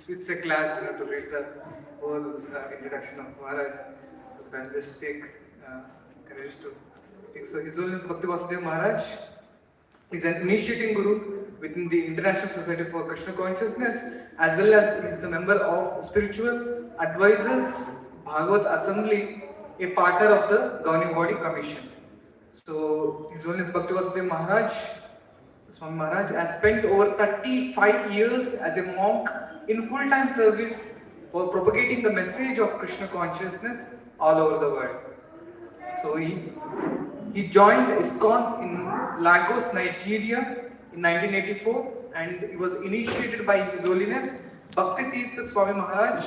it's a class to read the whole introduction of Maharaj. So I'll just take courage to speak. So His Holiness Bhakti Vasudeva Maharaj is an initiating guru within the International Society for Krishna Consciousness, as well as is the member of Spiritual Advisors Bhagavad Assembly, a partner of the Governing Body Commission. So His Holiness Bhakti Vasudeva Maharaj, Swami Maharaj, has spent over 35 years as a monk in full-time service for propagating the message of Krishna consciousness all over the world. So he joined ISKCON in Lagos, Nigeria in 1984, and he was initiated by His Holiness Bhakti Tirtha Swami Maharaj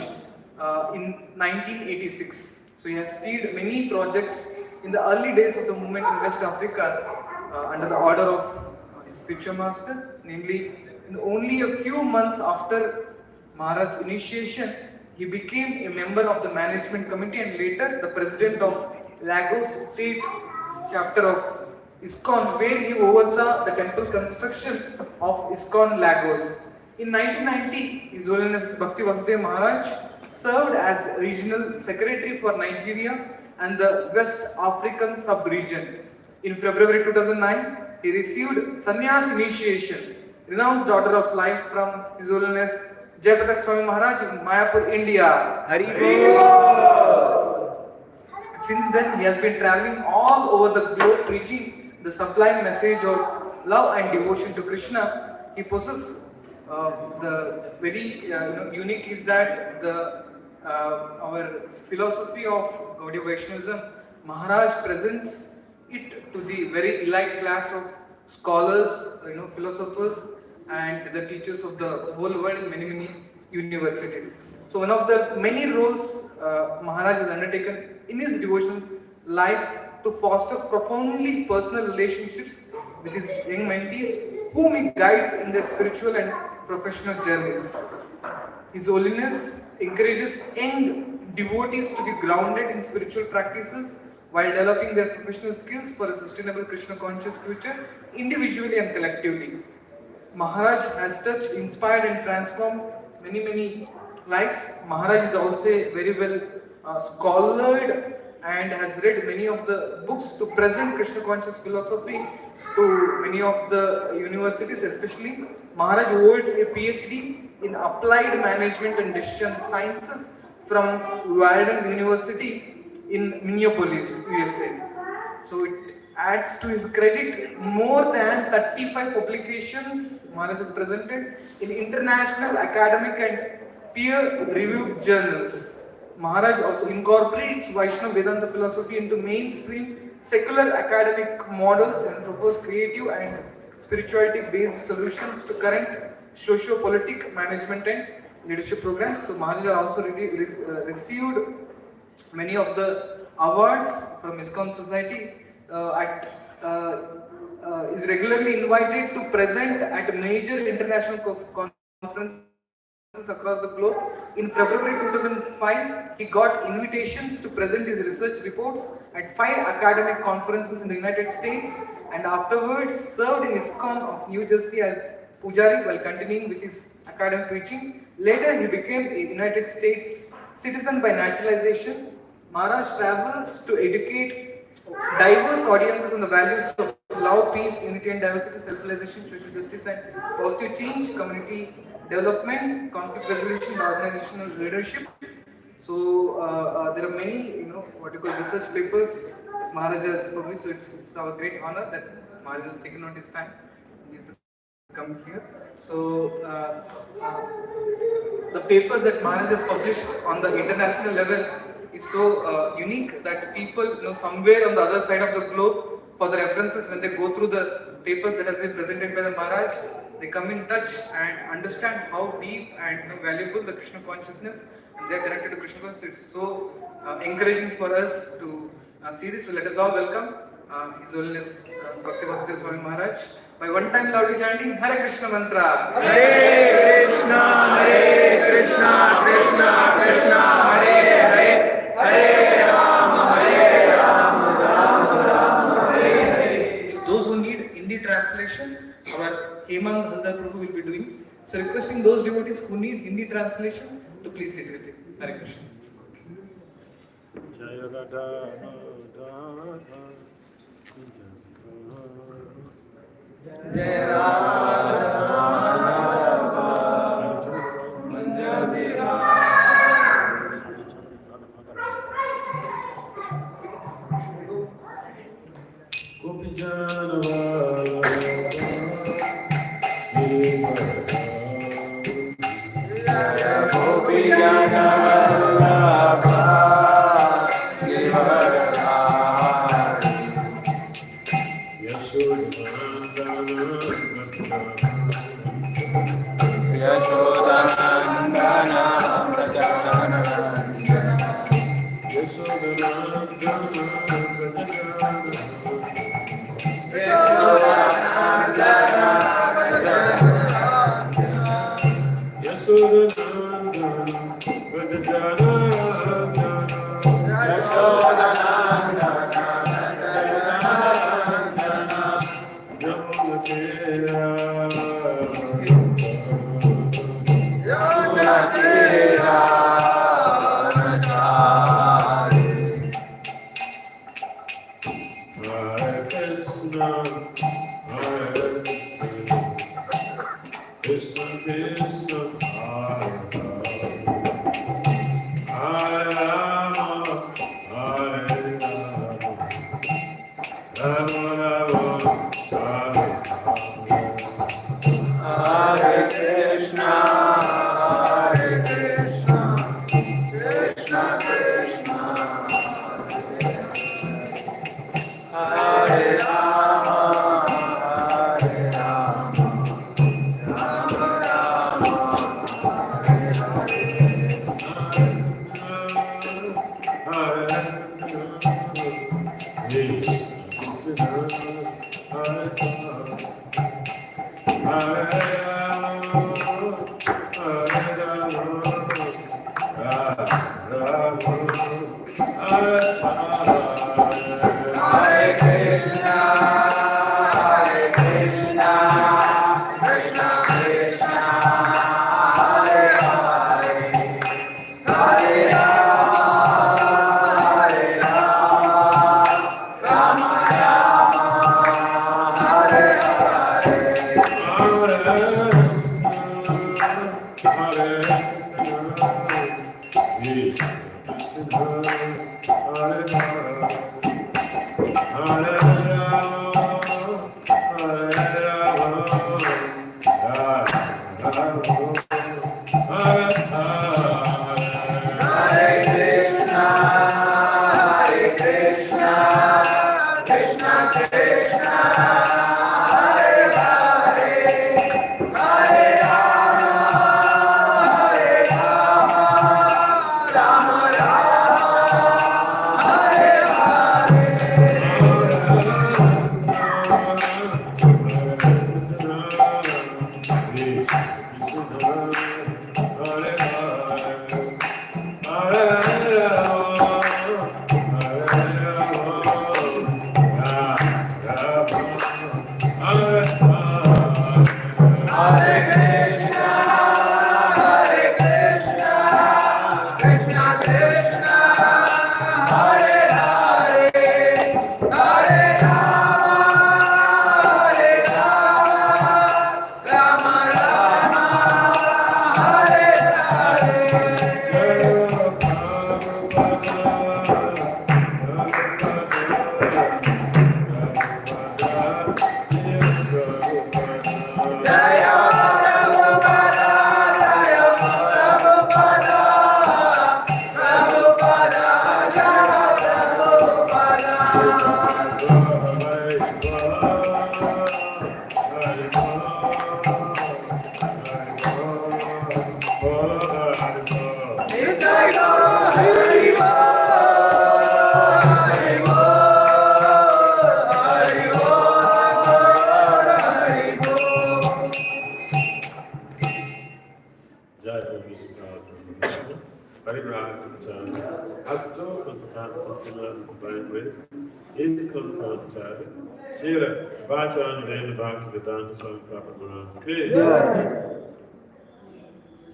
in 1986. So he has steered many projects in the early days of the movement in West Africa under the order of his future master. Namely, in only a few months after Maharaj's initiation, he became a member of the management committee and later the president of Lagos State chapter of ISKCON, where he oversaw the temple construction of ISKCON Lagos. In 1990, His Holiness Bhakti Vasudeva Maharaj served as regional secretary for Nigeria and the West African sub-region. In February 2009, he received sannyas initiation, renounced order of life from His Holiness Jayapatak Swami Maharaj in Mayapur, India. Since then, he has been traveling all over the globe preaching the sublime message of love and devotion to Krishna. He possesses the very unique is that our philosophy of Gaudiya Vaishnavism, Maharaj presents it to the very elite class of scholars, philosophers, and the teachers of the whole world in many universities. So one of the many roles Maharaj has undertaken in his devotional life to foster profoundly personal relationships with his young mentees, whom he guides in their spiritual and professional journeys. His Holiness encourages young devotees to be grounded in spiritual practices while developing their professional skills for a sustainable Krishna conscious future, individually and collectively. Maharaj has touched, inspired and transformed many lives. Maharaj is also very well scholared and has read many of the books to present Krishna conscious philosophy to many of the universities, especially Maharaj holds a PhD in Applied Management and Decision Sciences from Walden University in Minneapolis, USA. So it adds to his credit more than 35 publications Maharaj has presented in international, academic and peer-reviewed journals. Maharaj also incorporates Vaishnava Vedanta philosophy into mainstream secular academic models and proposes creative and spirituality-based solutions to current socio-politic management and leadership programs. So Maharaj also received many of the awards from ISKCON Society. Is regularly invited to present at major international conferences across the globe. In February 2005, he got invitations to present his research reports at 5 academic conferences in the United States, and afterwards served in ISKCON of New Jersey as Pujari while continuing with his academic preaching. Later, he became a United States citizen by naturalization. Maharaj travels to educate diverse audiences on the values of love, peace, unity and diversity, self-realization, social justice and positive change, community development, conflict resolution, organizational leadership. So there are many, what you call research papers Maharaj has published. So it's our great honor that Maharaj has taken out his time. He's come here. So the papers that Maharaj has published on the international level is so unique that people, somewhere on the other side of the globe, for the references when they go through the papers that has been presented by the Maharaj, they come in touch and understand how deep and valuable the Krishna consciousness and they are connected to Krishna consciousness. It's so encouraging for us to see this. So let us all welcome His Holiness Bhakti Vasudeva Swami Maharaj by one time loudly chanting Hare Krishna mantra. Hare Krishna, Krishna Krishna, Hare Hare, Hare Rama, Rama Rama, Hare Hare. So those who need Hindi translation, our Hemang Haldar Prabhu will be doing. So requesting those devotees who need Hindi translation. translation to please sit with you. Hare Krishna. Jaya Radha Radha Jai Radha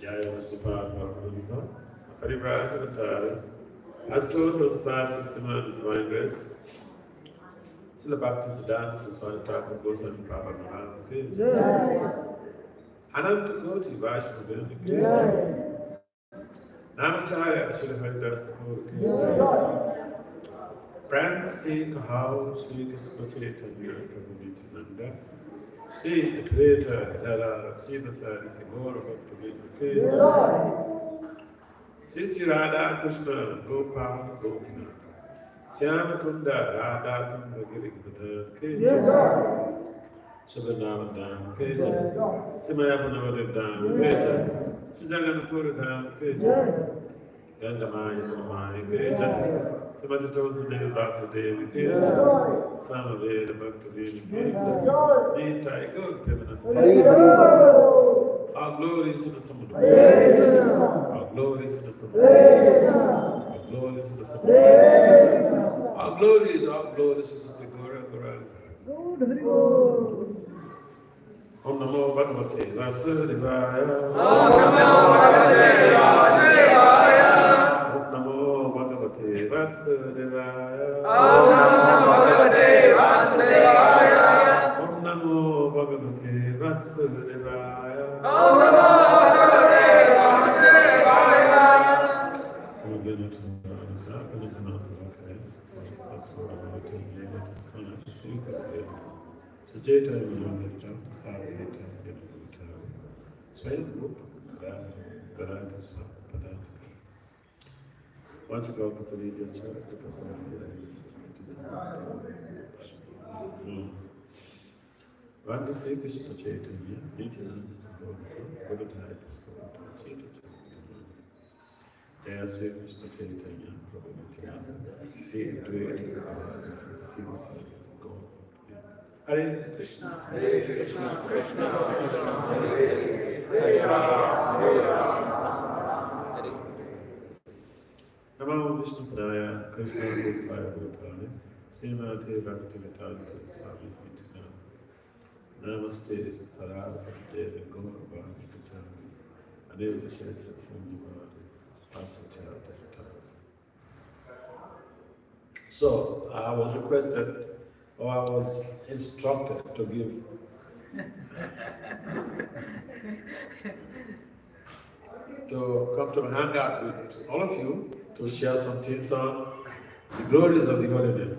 Jaya Vasudeva Bhakti, Parivrajacharya, as told for the past system of the divine grace, Srila Bhakti Siddhanta Swami Thakur Goswami Prabhupada Maharaj ke Ananta Koti Vaishnava ke Namacharya Srila Haridas Thakur ke Prem Se Kahao Sri Krishna Chaitanya Prabhu Nityananda Sri Advaita Gadara Sri Vasari Sigora Bhakti ke Sri Radha Krishna Gopal Gopinath Syama Kunda Radha Kunda Girigata Keja Subhanava Dham Keja Simayapana Dham Keja Sujaganapura Dham Keja Gandamaya Namaya Keja Samatatosa Deva Bhakta Devi Keja Samaveda Bhakta Devi Keja Nitai Gog Pimana Our glories to the Samudra. Our glories to the Samudra. Our glories to the Samudra. Our glories to the Sigura Gura. Om Namo Bhagavate Vasudevaya. Om Namo Bhagavate Vasudevaya. Om Namo Bhagavate Vasudevaya. Vanda Sri Krishna Chaitanya, Nityananda Sagovika, Bhagavata Prasthata, Chita Chaitanya, Jaya Sri Krishna Chaitanya, Prabhu Nityananda, Sri Advaita, Sri Vasudeva, Hare Krishna, Krishna, Hare Hare, Hare Hare. Namo Vishnu Padaya, Krishna Gosvaya Bhutale, Srimati Bhaktivedanta Swami Nityananda. Namaste, Saraswati, Gaurava, Nikitani, Adeva Sesa Sandhivadi, Asachara Satara. So, I was requested, or I was instructed to give to come to hang out with all of you to share some things on the glories of the Holy Name.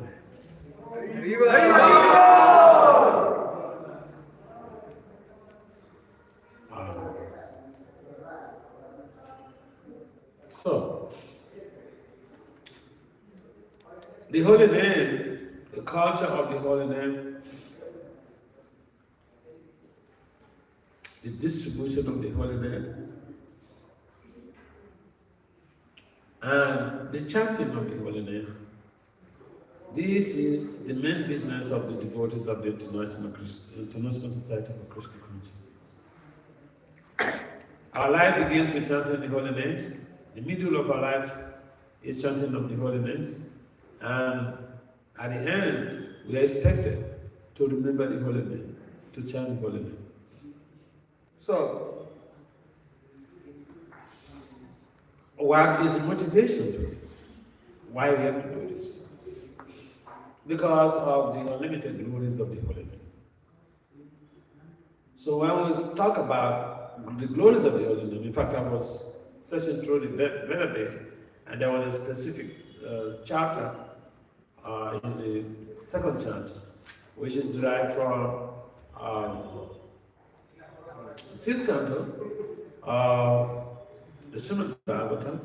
So, the Holy Name, the culture of the Holy Name, the distribution of the Holy Name, and the chanting of the Holy Name. This is the main business of the devotees of the International Society for Krishna Consciousness. Our life begins with chanting the Holy Names. The middle of our life is chanting of the Holy Names. And at the end, we are expected to remember the Holy Name, to chant the Holy Name. So, what is the motivation for this? Why we have to do this? Because of the unlimited glories of the Holy Name. So when we talk about the glories of the Holy Name, in fact, I was searching through the database, and there was a specific chapter in the second chant, which is derived from the sixth canto of the Srimad Bhagavatam,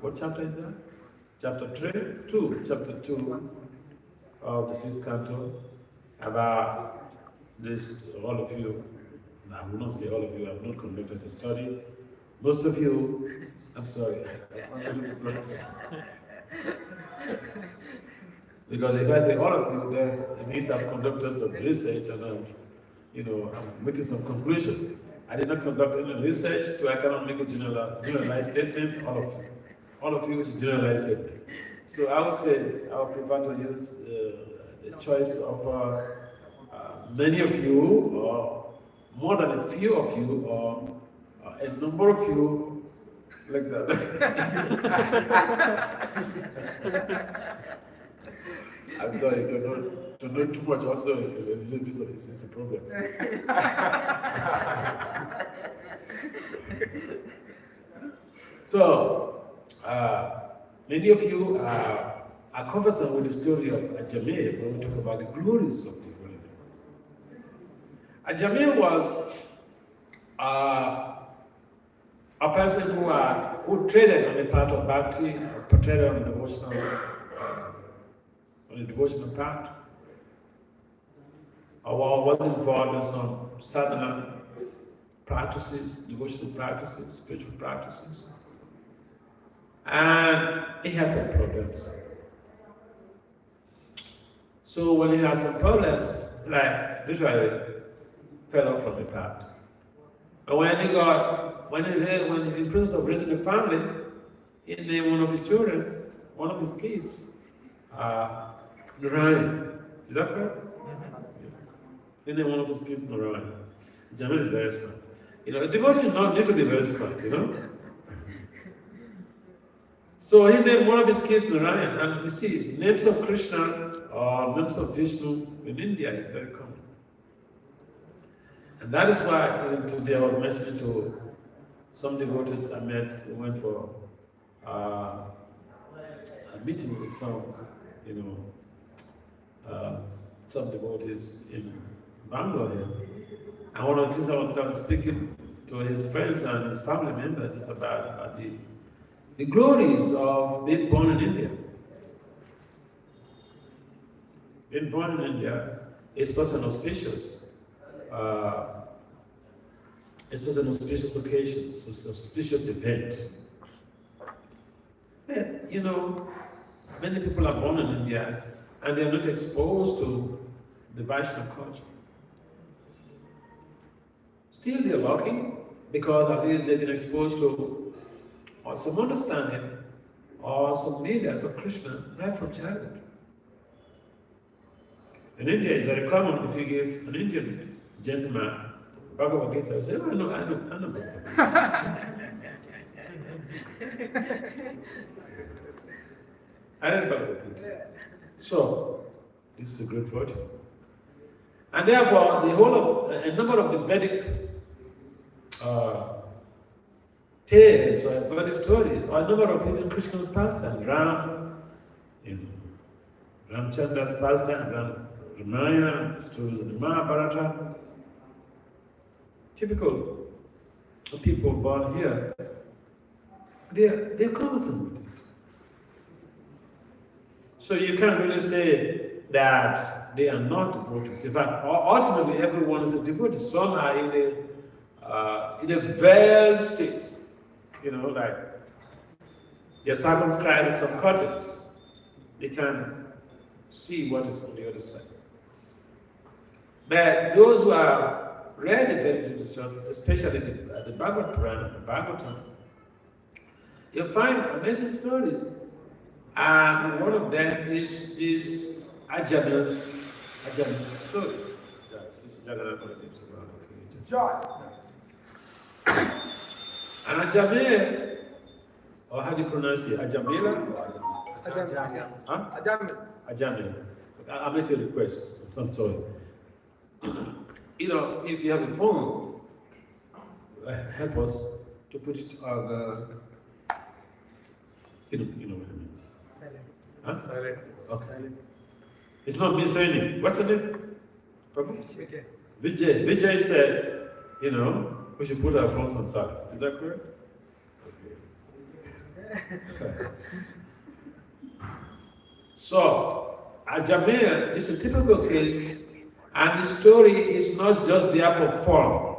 what chapter is that? Chapter 2 of the sixth canto, about this, all of you, I will not say all of you, I have not conducted a study. Most of you, I'm sorry. Because if I say all of you, then it means I've conducted some research and I'm making some conclusion. I did not conduct any research, so I cannot make a generalized statement. All of you is a generalized statement. So I would say I would prefer to use the choice of many of you, or more than a few of you or a number of you like that. I'm sorry, to know too much also is a little bit it's a problem. So, many of you are conversant with the story of Ajamil when we talk about the glories of the Holy Name. Ajamil was a person who traded on the part of Bhakti, traded on the devotional part, or was involved in some sadhana practices, devotional practices, spiritual practices. And he has some problems. So when he has some problems, like literally fell off from the path. And when in the process of raising the family, he named one of his children, one of his kids, Narayan. Is that correct? He named one of his kids Narayan. Jamil is very smart. You know, a devotee does not need to be very smart, you know. So he named one of his kids Narayan, and you see, names of Krishna or names of Vishnu in India is very common. And that is why even today I was mentioning to some devotees I met, we went for a meeting with some, some devotees in Bangalore here. And one of the things I was speaking to his friends and his family members is about the glories of being born in India. Being born in India is such an auspicious occasion, it's an auspicious event. Yeah, many people are born in India and they are not exposed to the Vaishnava culture. Still they're lucky because at least they've been exposed to or some understanding or some leaders of Krishna right from childhood. In India, it's very common if you give an Indian gentleman Bhagavad Gita, you say, oh, I know Bhagavad Gita. I read Bhagavad Gita. So, this is a great fortune. And therefore, the whole of a number of the Vedic tales or Vedic stories, or a number of even Krishna's pastimes, Ramchandra's pastime, Ramayana, stories of the Mahabharata, typical of people born here, they're conversant with it. So you can't really say that they are not devotees. In fact, ultimately everyone is a devotee. Some are in a veiled state, like they're circumscribed with some curtains. They can see what is on the other side. But those who are read the Vedic literatures, especially the Bhagavad Purana, the Bhagavatam, you'll find amazing stories. And one of them is Ajamil's story. And Ajamil, or how do you pronounce it? Ajamila? Ajamil. I'll make a request. I'm sorry. If you have a phone, help us to put it on you know what I mean. Huh? Silent. Okay. Silent. It's not me saying it. What's the name? Papa? Vijay. Vijay said, we should put our phones on silent. Is that correct? Okay. So, Ajamil is a typical case, and the story is not just there for fun.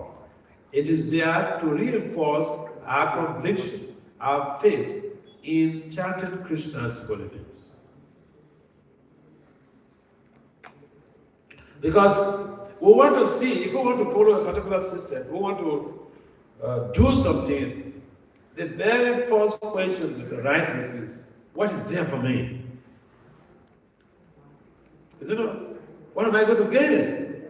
It is there to reinforce our conviction, our faith in chanting Krishna's holy names. Because we want to see, if we want to follow a particular system, we want to do something, the very first question that arises is, what is there for me? Is it not? What am I going to gain?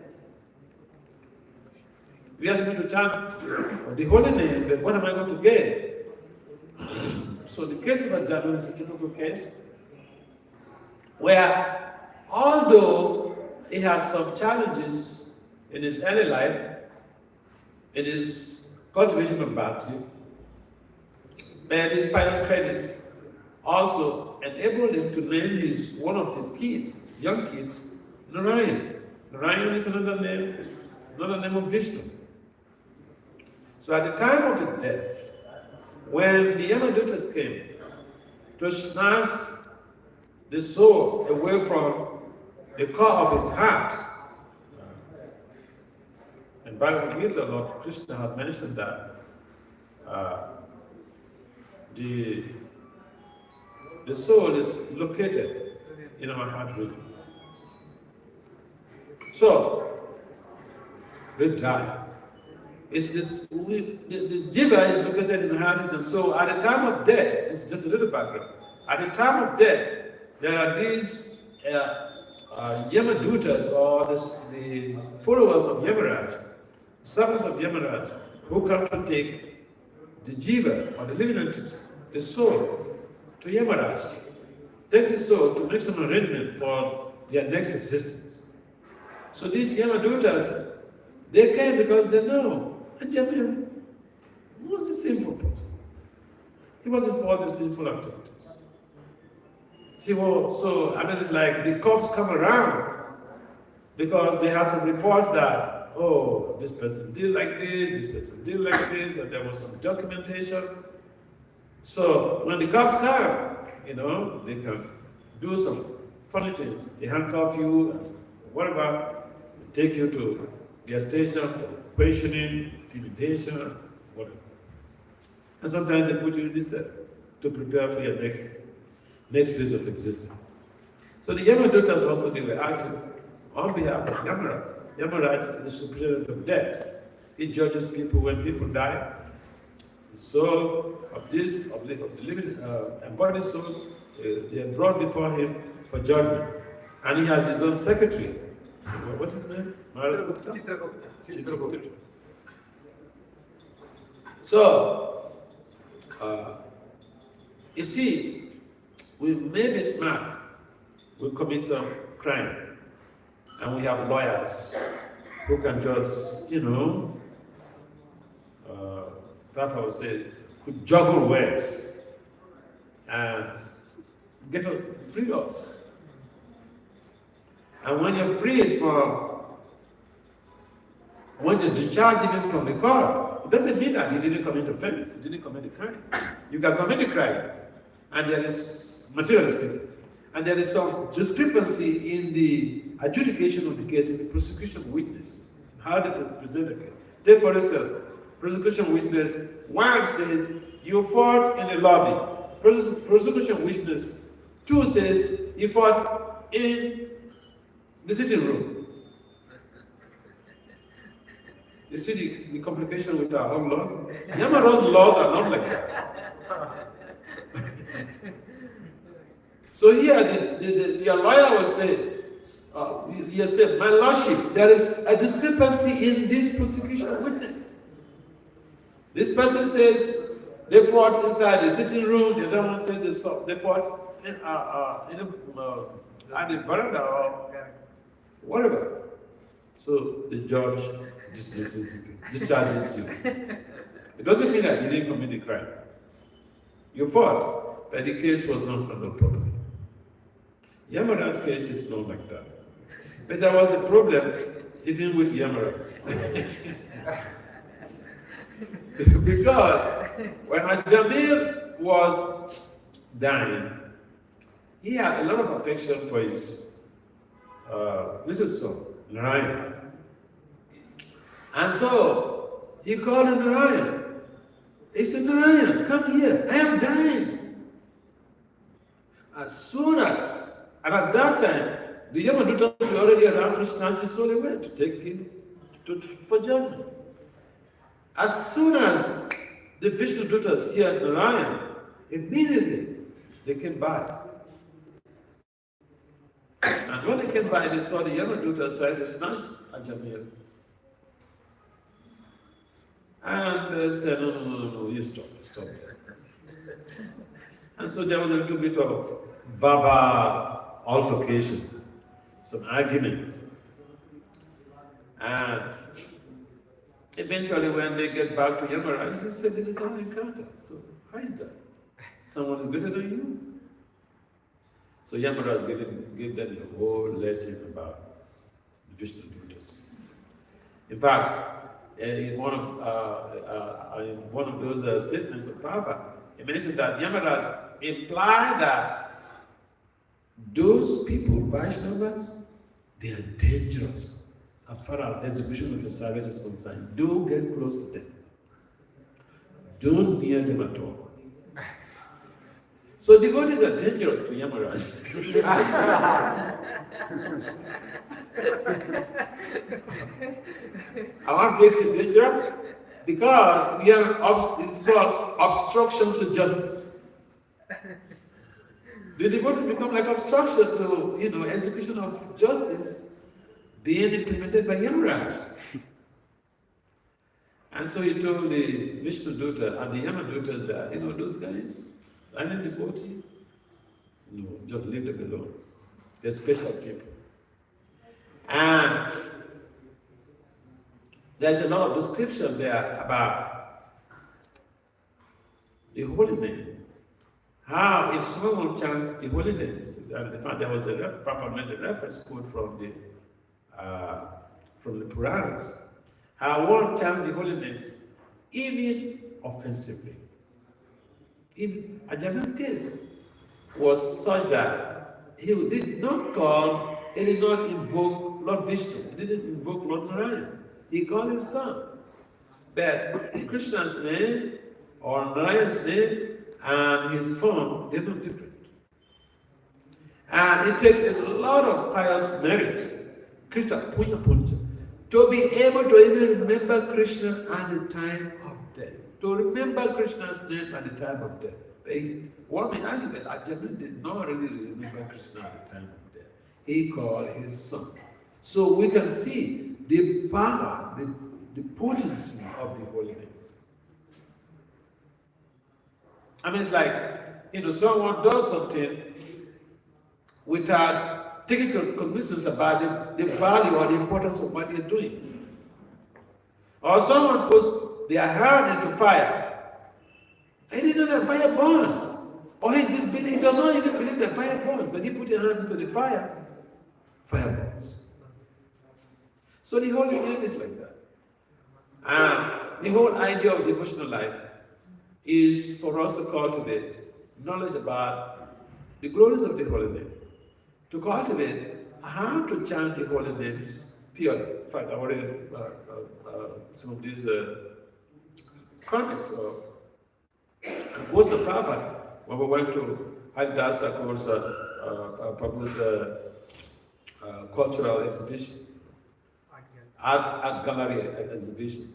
We ask me to chant the holy names, but what am I going to get? So the case of Ajahn is a typical case where, although he had some challenges in his early life, in his cultivation of Bhakti, but his pious credits also enabled him to name one of his kids, young kids, Narayan. Narayan is another name of Vishnu. So at the time of his death, when the Yamadutas came to snatch the soul away from the core of his heart, and Bhagavad Gita, Lord Krishna had mentioned that the soul is located in our heart rhythm. So, we die. It's this, the jiva is located in the heart rhythm. So, at the time of death, it's just a little background. At the time of death, there are these Yamadutas, or the followers of Yamaraj, servants of Yamaraj, who come to take the jiva, or the living entity, the soul, to Yamaraj. Take the soul to make some arrangement for their next existence. So these Yamadutas, they came because they know Ajahn was a sinful person. He was involved in sinful activities. See, well, so, it's like the cops come around because they have some reports that, oh, this person did like this person did like this, and there was some documentation. So when the cops come, they can do some funny things. They handcuff you, whatever, take you to their station for questioning, intimidation, whatever. And sometimes they put you in this cell to prepare for your next phase of existence. So the Yamadutas also, they were acting on behalf of Yamaraj. Yamaraj is the superintendent of death. He judges people when people die. The soul of the living embodied souls, they are brought before him for judgment. And he has his own secretary. What's his name? Maharaj? Chitragupta. So, you see, we may be smart, we commit some crime, and we have lawyers who can just, Papa would say, could juggle words and get us free us. And when you're freed when you discharge him from the court, it doesn't mean that he didn't commit offense, he didn't commit a crime. You can commit a crime, and there is material speaking, and there is some discrepancy in the adjudication of the case in the prosecution witness, how they present the case. Take for instance, prosecution witness 1 says you fought in the lobby. Prosecution witness 2 says you fought in the sitting room. You see the complication with our own laws? Yamaraj's laws are not like that. So here, the lawyer will say, he said, my lordship, there is a discrepancy in this prosecution witness. This person says they fought inside the sitting room, the other one says they fought in at the veranda or whatever. So the judge discharges you. It doesn't mean that you didn't commit the crime. You fought, but the case was not handled properly. Yamaraj's case is not like that. But there was a problem even with Yamaraj. Because when Ajamil was dying, he had a lot of affection for his little son, Narayan. And so he called him Narayan. He said, Narayan, come here, I am dying. As soon as, and at that time, the Yamadutas were already around to snatch his soul away, to take him for judgment. As soon as the Vishnu Dutas heard Narayan, immediately they came by. And when they came by, they saw the Yamadutas trying to snatch Ajamil. And they said, no, you stop there. And so there was a little bit of verbal altercation, some argument. And eventually when they get back to Maharaj, he said, this is our encounter. So how is that? Someone is greater than you? So Maharaj gave them the whole lesson about Vishnu Dutas. In fact, in one of those statements of Prabhupada, he mentioned that Yamaraj implied that those people, Vaishnavas, they are dangerous as far as execution of your service is concerned. Don't get close to them. Don't near them at all. So devotees are dangerous to Yamaraj. What makes it dangerous? Because we are it's called obstruction to justice. The devotees become like obstruction to execution of justice being implemented by Yamaraj. And so he told the Vishnu Dutta and the Yama Duttas that those guys, I'm a devotee. No, just leave them alone. They're special people. And there's a lot of description there about the holy name. How, if someone chants the holy name, and there was a proper reference quote from the Puranas, how one chants the holy names, even offensively. In Ajahna's case, was such that he did not invoke Lord Vishnu, he didn't invoke Lord Narayan. He called his son. But Krishna's name or Narayan's name and his form, they're not different. And it takes a lot of pious merit, Krishna Punya Punja, to be able to even remember Krishna at the time of death. To remember Krishna's name at the time of death. One may argue that Ajahn did not really remember Krishna at the time of death. He called his son. So we can see the power, the potency of the holy names. I mean, it's like, someone does something without taking cognizance about the value or the importance of what they're doing. Or someone puts their hand into fire, and he didn't know that fire burns. Or he does not even believe that fire burns, but he put his hand into the fire, fire burns. So the holy name is like that. And the whole idea of devotional life is for us to cultivate knowledge about the glories of the holy name. To cultivate how to chant the holy names purely. In fact, I already some of these comments or quotes of Prabhupada when we went to Haridas Thakur's Prabhu's cultural exhibition, art gallery exhibition.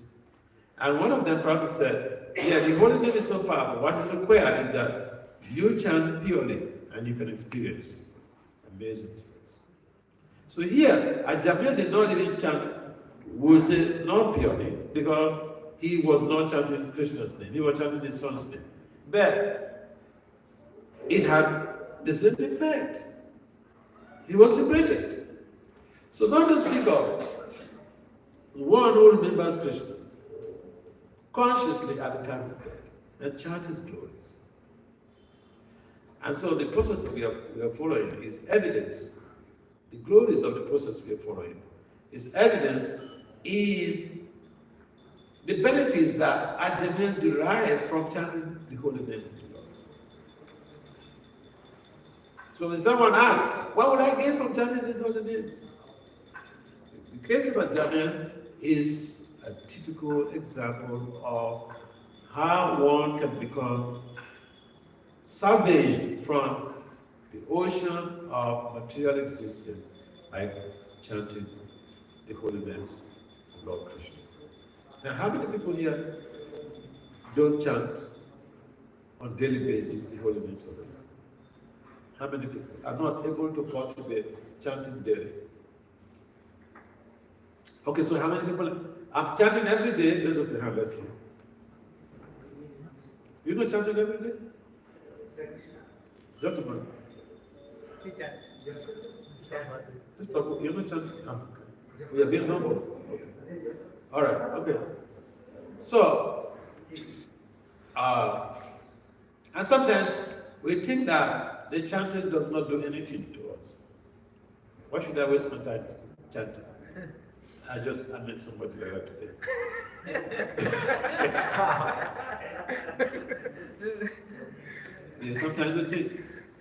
And one of them probably said, the holy name is so powerful. What is required is that you chant purely and you can experience amazing things. So here, Ajahn did not even chant, was it not purely, because he was not chanting Krishna's name, he was chanting his son's name. But it had the same effect. He was liberated. So not to speak of one who remembers Krishna consciously at the time of death and chant his glories. And so the process we are following is evidence. The glories of the process we are following is evidence in the benefits that Ajahn derive from chanting the holy name of the Lord. So when someone asks, what would I gain from chanting these holy names? The case of Ajahn is a typical example of how one can become salvaged from the ocean of material existence by chanting the holy names of Lord Krishna. Now, how many people here don't chant on daily basis the holy names of the Lord? How many people are not able to cultivate chanting daily? Okay, so how many people? I'm chanting every day. Raise up your hand, let's see. You know chanting every day? Gentlemen. You know chanting? Oh, okay. We are being humble. Okay. All right, okay. So, and sometimes we think that the chanting does not do anything to us. Why should I waste my time chanting? I met somebody like that today. Yeah, sometimes we think,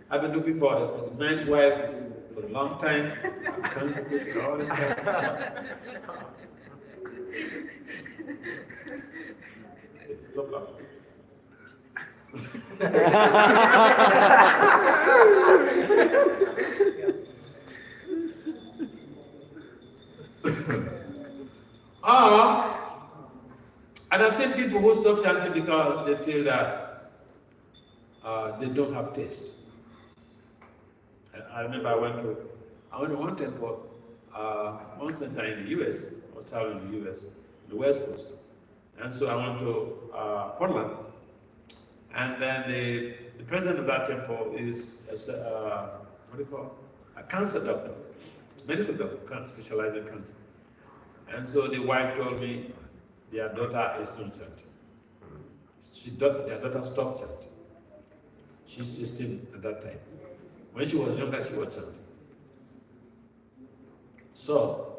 I've been looking for a nice wife for a long time. I'm trying to look for all this time. Stop laughing. And I've seen people who stop chanting because they feel that they don't have taste. I remember I went to one temple one center in the US, or town in the US, the West Coast. And so I went to Portland. And then the president of that temple is a cancer doctor, medical doctor, specialized in cancer. And so the wife told me their daughter is not chanting. Their daughter stopped chanting. She's 16 at that time. When she was younger, she was chanting. So,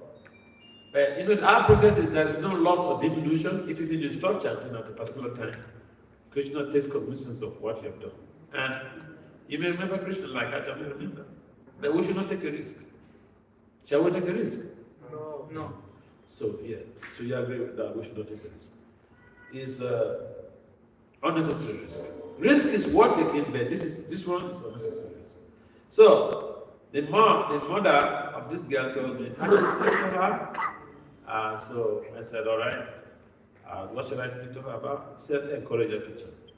but our process is there is no loss or diminution if even you stop chanting at a particular time. Krishna takes cognizance of what you have done. And you may remember Krishna like Ajahn remember. But we should not take a risk. Shall we take a risk? No. So, yeah. So you agree with that, we should not take a risk. It's unnecessary risk. Risk is what they can bear. This one is unnecessary risk. So, the mother of this girl told me, I should speak to her. So I said, all right. What should I speak to her about? She said, encourage her to chant.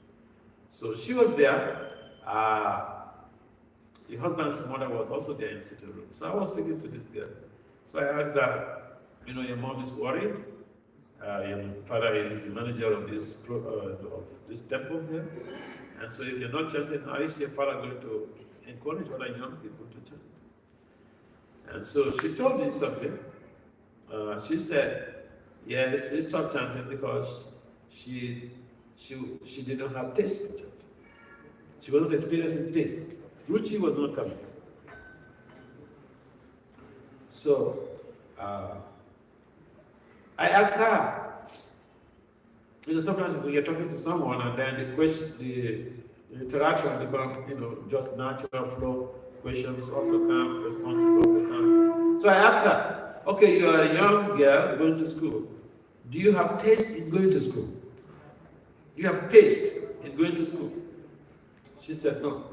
So she was there. The husband's mother was also there in the sitting room. So I was speaking to this girl. So I asked her, your mom is worried. Your father is the manager of this temple here. And so if you're not chanting, how is your father going to encourage other young people to chant? And so she told me something. She said, yes, she stopped chanting because she didn't have taste for chanting. She was not experiencing taste. Ruchi was not coming. So I asked her, sometimes when you're talking to someone and then the interaction becomes, just natural flow, questions also come, responses also come. So I asked her, okay, you are a young girl going to school. Do you have taste in going to school? Do you have taste in going to school? She said no.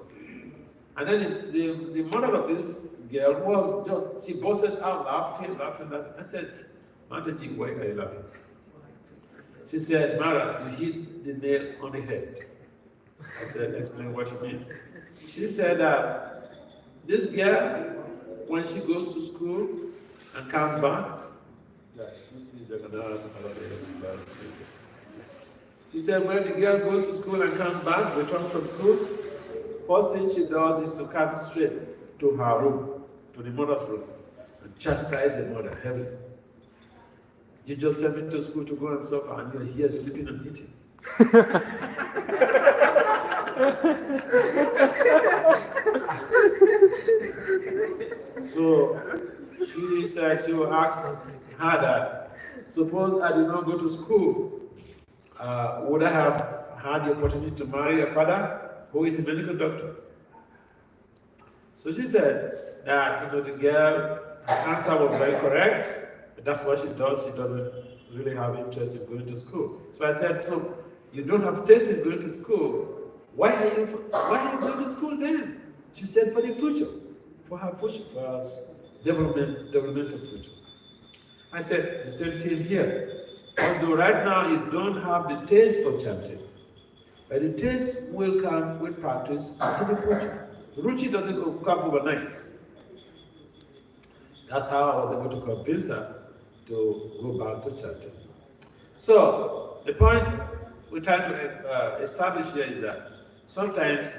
And then the mother of this girl she busted out laughing. I said, Mataji, why are you laughing? She said, Mara, you hit the nail on the head. I said, explain what you mean. She said that this girl, when she goes to school and comes back, she said when the girl goes to school and comes back, returns from school, first thing she does is to come straight to her room, to the mother's room, and chastise the mother heavily. You just sent me to school to go and suffer, and you're here sleeping and eating. So she said she will ask her that, suppose I did not go to school, would I have had the opportunity to marry a father who is a medical doctor? So she said that the girl, her answer was very correct, but that's what she does. She doesn't really have interest in going to school. So I said, so you don't have taste in going to school. Why are you going to school then? She said, for the future, for her future, for her developmental future. I said, the same thing here. Although right now you don't have the taste for chanting, but the taste will come with practice in the future. Ruchi doesn't come overnight. That's how I was able to convince her to go back to chanting. So, the point we try to establish here is that sometimes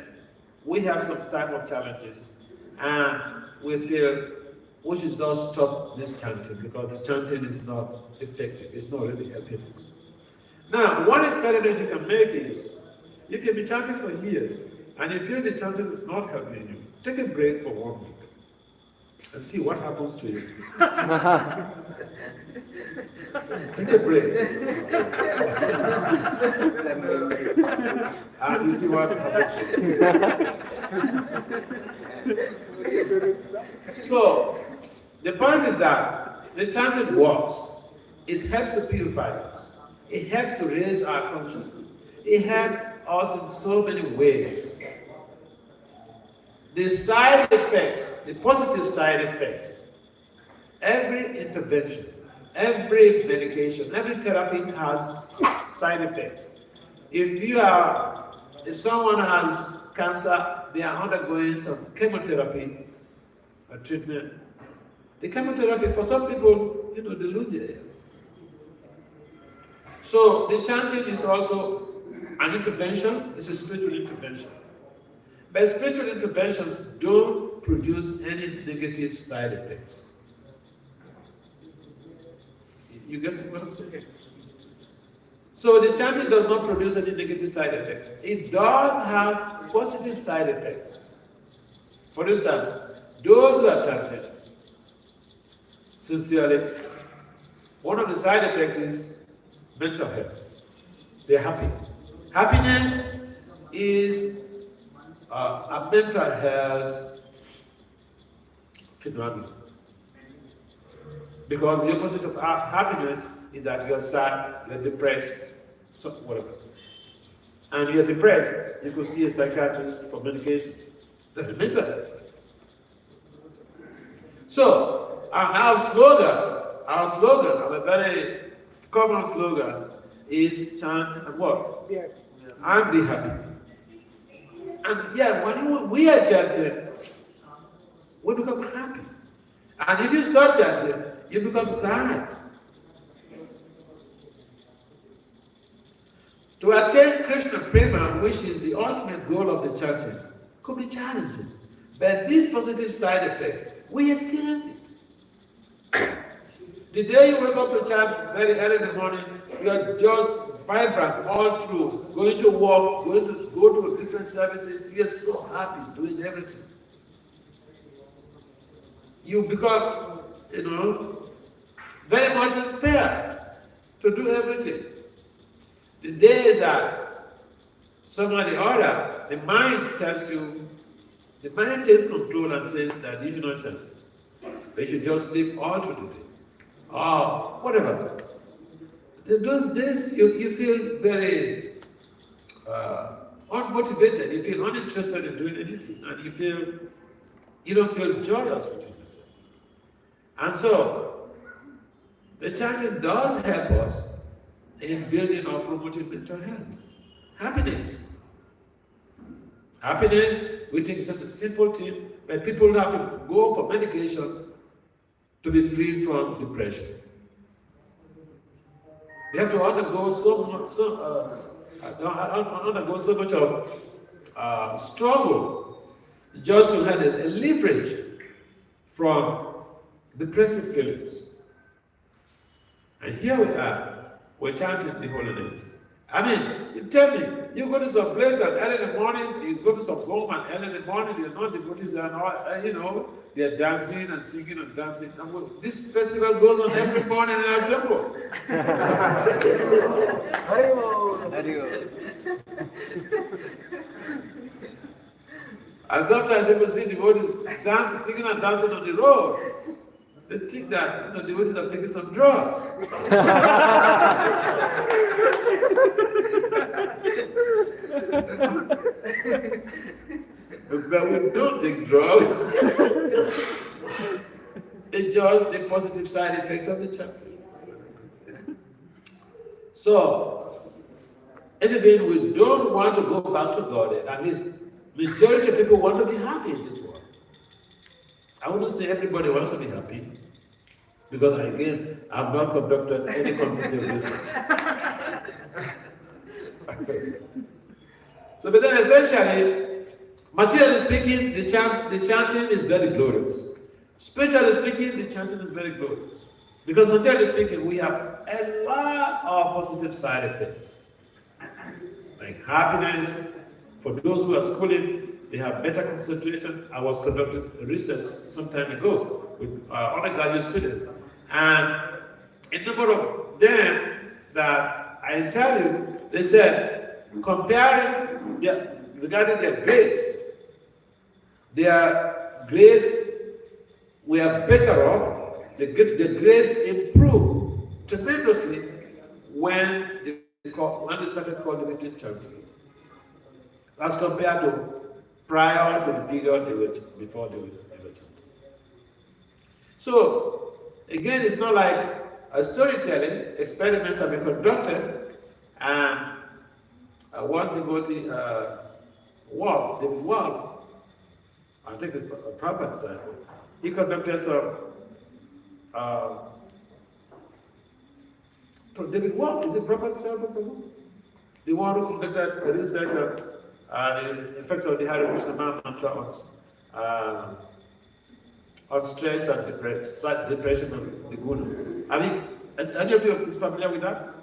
we have some type of challenges and we feel we should just stop this chanting because the chanting is not effective, it's not really helping us. Now, one experiment you can make is, if you've been chanting for years and you feel the chanting is not helping you, take a break for 1 week and see what happens to you. Take a break. And you see what happens. So, the point is that the chanting works. It helps to purify us. It helps to raise our consciousness. It helps us in so many ways. The side effects, the positive side effects, every intervention, every medication, every therapy has side effects. If someone has cancer, they are undergoing some chemotherapy treatment. The chemotherapy, for some people, they lose their hair. So the chanting is also an intervention, it's a spiritual intervention. But spiritual interventions don't produce any negative side effects. You get what I'm saying? So the chanting does not produce any negative side effect. It does have positive side effects. For instance, those who are chanting sincerely, one of the side effects is mental health. They're happy. Happiness is a mental health phenomenon. Because the opposite of happiness is that you're sad, you're depressed, so whatever. And you're depressed, you could see a psychiatrist for medication. That's a mental health. So, our slogan, our very common slogan is chant and what? Yeah. And be happy. And yeah, when we are chanting, we become happy. And if you start chanting, you become sad. To attain Krishna Prema, which is the ultimate goal of the chanting, could be challenging. But these positive side effects, we experience it. The day you wake up to chant very early in the morning, you are just vibrant all through, going to work, go to different services, you are so happy doing everything. You become, very much inspired to do everything. The days that somebody or other, the mind takes control and says that you should not chant. They should just sleep all through the day. Or whatever. Those days you feel very unmotivated, you feel uninterested in doing anything, and you don't feel joyous within yourself. And so the chanting does help us in building or promoting mental health. Happiness. Happiness, we think it's just a simple thing, but people have to go for medication to be free from depression. They have to undergo so much of struggle just to have a leverage from depressive feelings. And here we are, we're chanting the holy name. I mean, you tell me, you go to some place at early in the morning, you go to some home at early in the morning, you're not devotees and all, they're dancing and singing and dancing. And this festival goes on every morning in our temple. And sometimes people see devotees dancing, singing and dancing on the road. They think that devotees are taking some drugs. But we don't take drugs. It's just the positive side effect of the chanting. So, anyway, we don't want to go back to God. At least, majority of people want to be happy in this world. I wouldn't say everybody wants to be happy, because again, I've not conducted any quantitative research. So, but then essentially, materially speaking, the chanting is very glorious. Spiritually speaking, the chanting is very glorious. Because materially speaking, we have a lot of positive side effects. Like happiness, for those who are schooling, they have better concentration. I was conducting research some time ago with undergraduate students. And a number of them that I tell you, they said, comparing regarding their grades were better off. The grades improved tremendously when they started cultivating chanting. As compared to prior to the period before they were chanting. So, again, it's not like a storytelling. Experiments have been conducted, and one devotee, David Wolf, I think it's a proper example, he conducted some, David Wolf, is it proper example? The one who conducted a research the effect of the Hare Krishna mantra on stress and depression of the gunas. Any of you is familiar with that?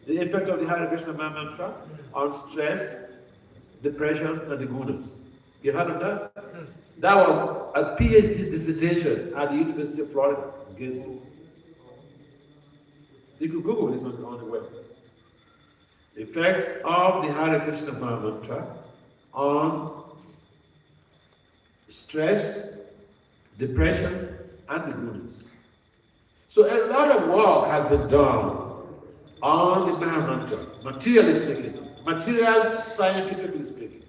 The effect of the Hare Krishna mantra on stress, depression, and the gunas. You heard of that? That was a PhD dissertation at the University of Florida, Gainesville. You could Google this on the web. The effect of the Hare Krishna mantra on stress, depression, and the gunas. So a lot of work has been done on the Maha Mantra, materially speaking, material scientifically speaking.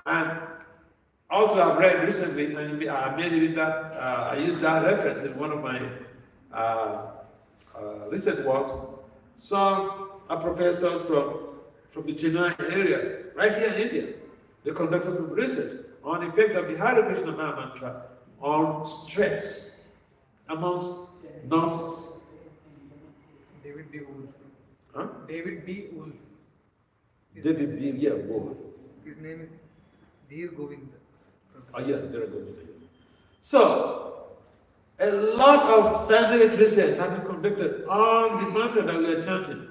And also I've read recently, and I made it that, I used that reference in one of my recent works. Some professors from the Chennai area, right here in India, they conducted some research on the effect of the Hare Krishna mantra on stress amongst nurses. David B. Wolf. Huh? David B. Wolf. David B. Wolf. His name is Dheer Govind. Oh yeah, Dheer Govind. So, a lot of scientific research has been conducted on the mantra that we are chanting.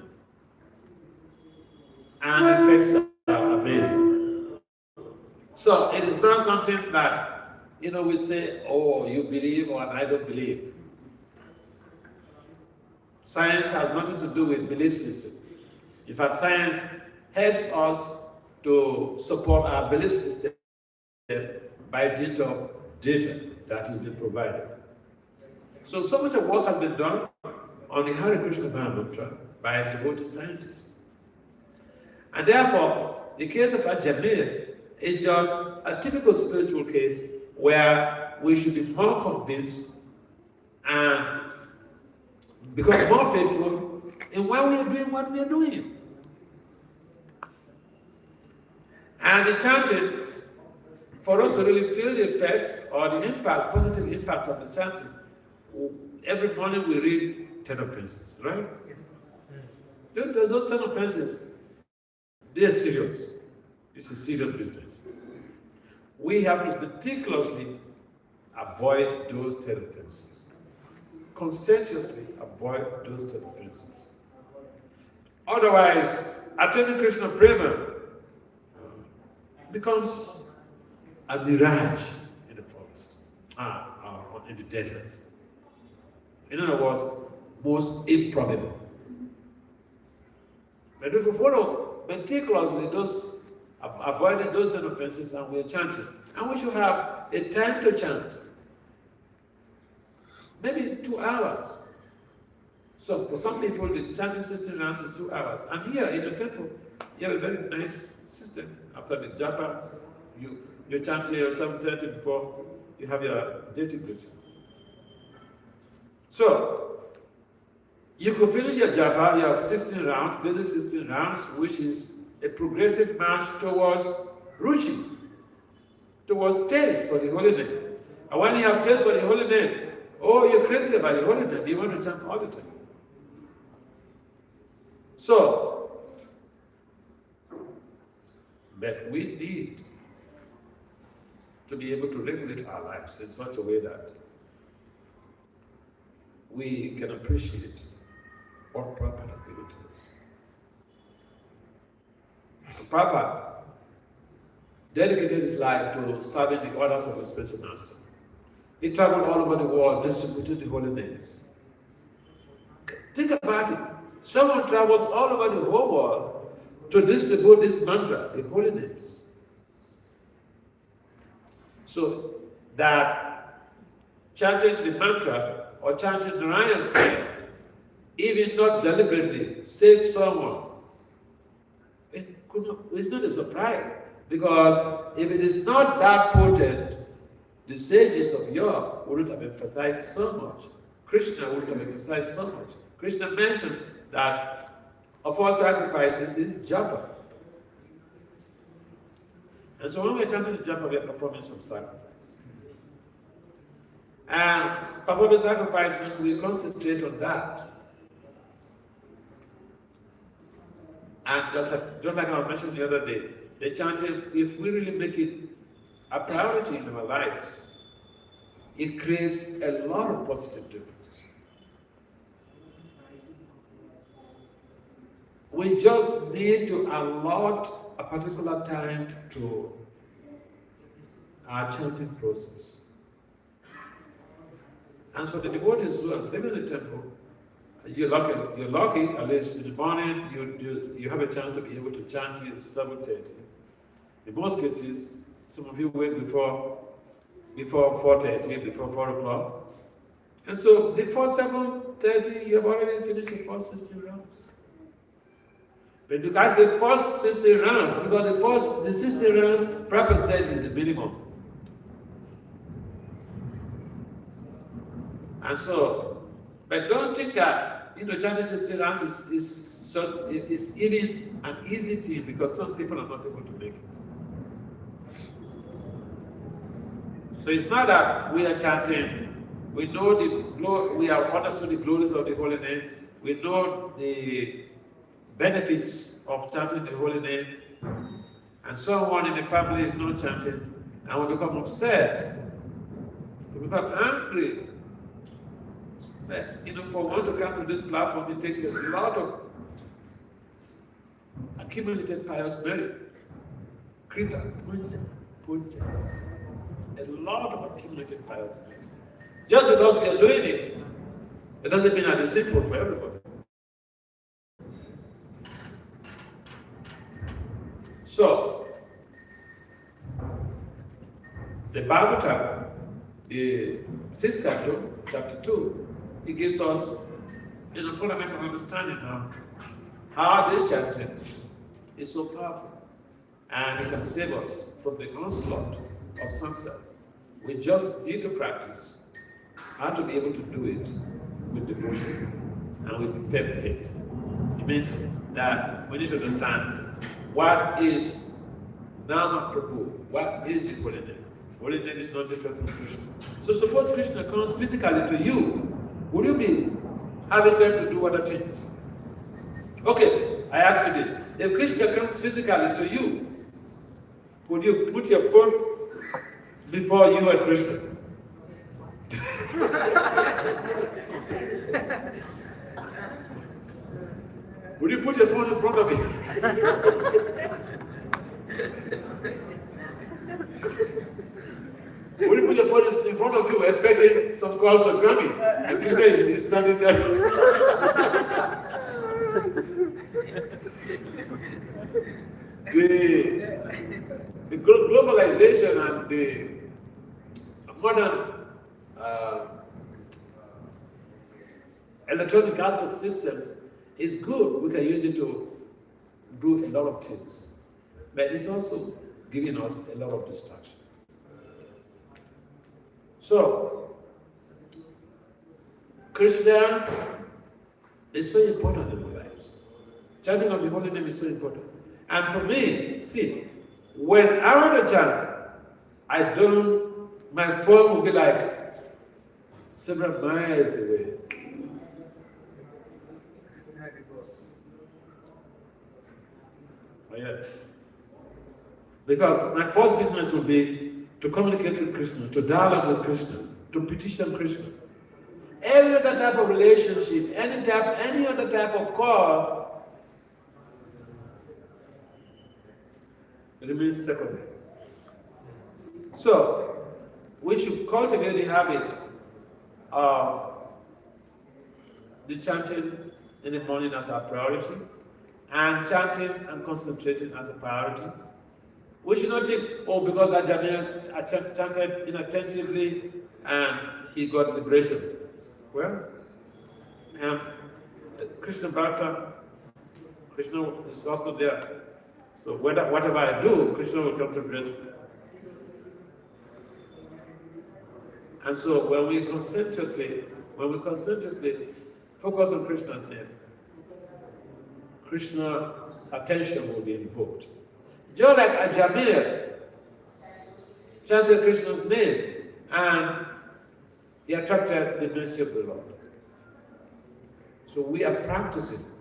And the effects are amazing. So it is not something that, we say, oh, you believe or I don't believe. Science has nothing to do with belief system. In fact, science helps us to support our belief system by dint of data that has been provided. So much of work has been done on the Hare Krishna mantra by devoted scientists. And therefore, the case of Ajamir is just a typical spiritual case where we should be more convinced and become more faithful in why we are doing what we are doing. And the chanting, for us to really feel the effect or the impact, positive impact of the chanting, every morning we read 10 offenses, right? Yes. Those 10 offenses, they are serious. It's a serious business. We have to meticulously avoid those 10 offenses. Conscientiously avoid those 10 offenses. Otherwise, attaining Krishna Prema becomes a mirage in the forest, or in the desert. In other words, most improbable. But if we follow meticulously avoiding those 10 offenses and we are chanting, and we should have a time to chant, maybe 2 hours. So for some people, the chanting system lasts is 2 hours. And here in the temple, you have a very nice system. After the japa, you chant here 7:30 before you have your daily ritual. So you could finish your japa, you have 16 rounds, basic 16 rounds, which is a progressive march towards ruchi, towards taste for the holy name. And when you have taste for the holy name, oh, you're crazy about the holy name, you want to chant all the time. So, But we need to be able to regulate our lives in such a way that we can appreciate what Prabhupada has given to us. And Prabhupada dedicated his life to serving the orders of the spiritual master. He traveled all over the world distributing the holy names. Think about it. Someone travels all over the whole world to distribute this mantra, the holy names. So that chanting the mantra or chanting Narayan's name, even not deliberately, saves someone. It's not a surprise, because if it is not that potent, the sages of yore wouldn't have emphasized so much. Krishna wouldn't have emphasized so much. Krishna mentions that of all sacrifices is japa. And so when we're chanting the japa, we are performing some sacrifice. And performing sacrifice means we concentrate on that. And just like I mentioned the other day, the chanting, if we really make it a priority in our lives, it creates a lot of positive difference. We just need to allot a particular time to our chanting process. And for the devotees who are living in the temple, you're lucky, at least in the morning, you have a chance to be able to chant till 7:30. In most cases, some of you wake before 4:30, before 4 o'clock. And so before 7:30, you have already finished the first 60 rounds. But you guys say first 60 rounds, because the 60 rounds, Prabhupada said, is the minimum. And so, but don't think that, chanting 60 rounds is even an easy thing, because some people are not able to make it. So it's not that we are chanting, we know we have understood the glories of the holy name, we know the benefits of chanting the holy name, and someone in the family is not chanting, and we become upset, we become angry. But, for one to come to this platform, it takes a lot of accumulated pious merit. Krita, punya. A lot of accumulated pious merit. Just because we are doing it doesn't mean that it's simple for everybody. So, the Bhagavatam, the 6th chapter, chapter 2, it gives us fundamental understanding now how this chanting is so powerful, and it can save us from the onslaught of samsara. We just need to practice how to be able to do it with devotion and with firm faith. It means that we need to understand what is Nama Prabhu, what is the holy name. Holy name is not different from Krishna. So suppose Krishna comes physically to you, would you be having time to do other things? Okay, I ask you this. If Krishna comes physically to you, would you put your phone before you and Krishna? Would you put your phone in front of him? Would you put your phone in front of you expecting some calls are coming? And Krishna is standing there. The globalization and the modern electronic outfit systems is good. We can use it to do a lot of things. But it's also giving us a lot of distraction. So, Krishna is so important in our lives. Chanting of the holy name is so important. And for me, see, when I want to chant, my phone will be like several miles away. Oh yeah. Because my first business will be to communicate with Krishna, to dialogue with Krishna, to petition Krishna. Every other type of relationship, any other type of call, remains secondary. So, we should cultivate the habit of the chanting in the morning as our priority, and chanting and concentrating as a priority. We should not think, oh, because I chanted inattentively and he got liberation. Well, Krishna Bhakta, Krishna is also there. So whatever I do, Krishna will come to rescue. And so when we conscientiously focus on Krishna's name, Krishna's attention will be invoked. Just like Ajamir chanted Krishna's name and he attracted the mercy of the Lord. So we are practicing.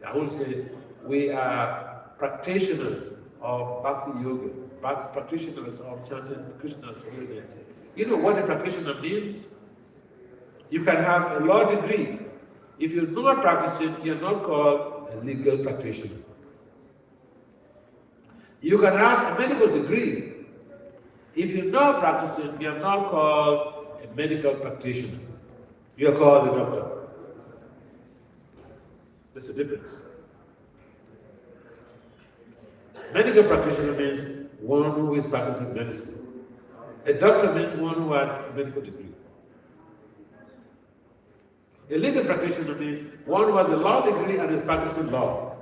I will say we are practitioners of Bhakti Yoga, practitioners of chanting Krishna's holy name. You know what a practitioner means? You can have a law degree. If you do not practice it, you are not called a legal practitioner. You can have a medical degree. If you not practice it, you are not called a medical practitioner. You are called a doctor. There's a difference. Medical practitioner means one who is practicing medicine. A doctor means one who has a medical degree. A legal practitioner means one who has a law degree and is practicing law.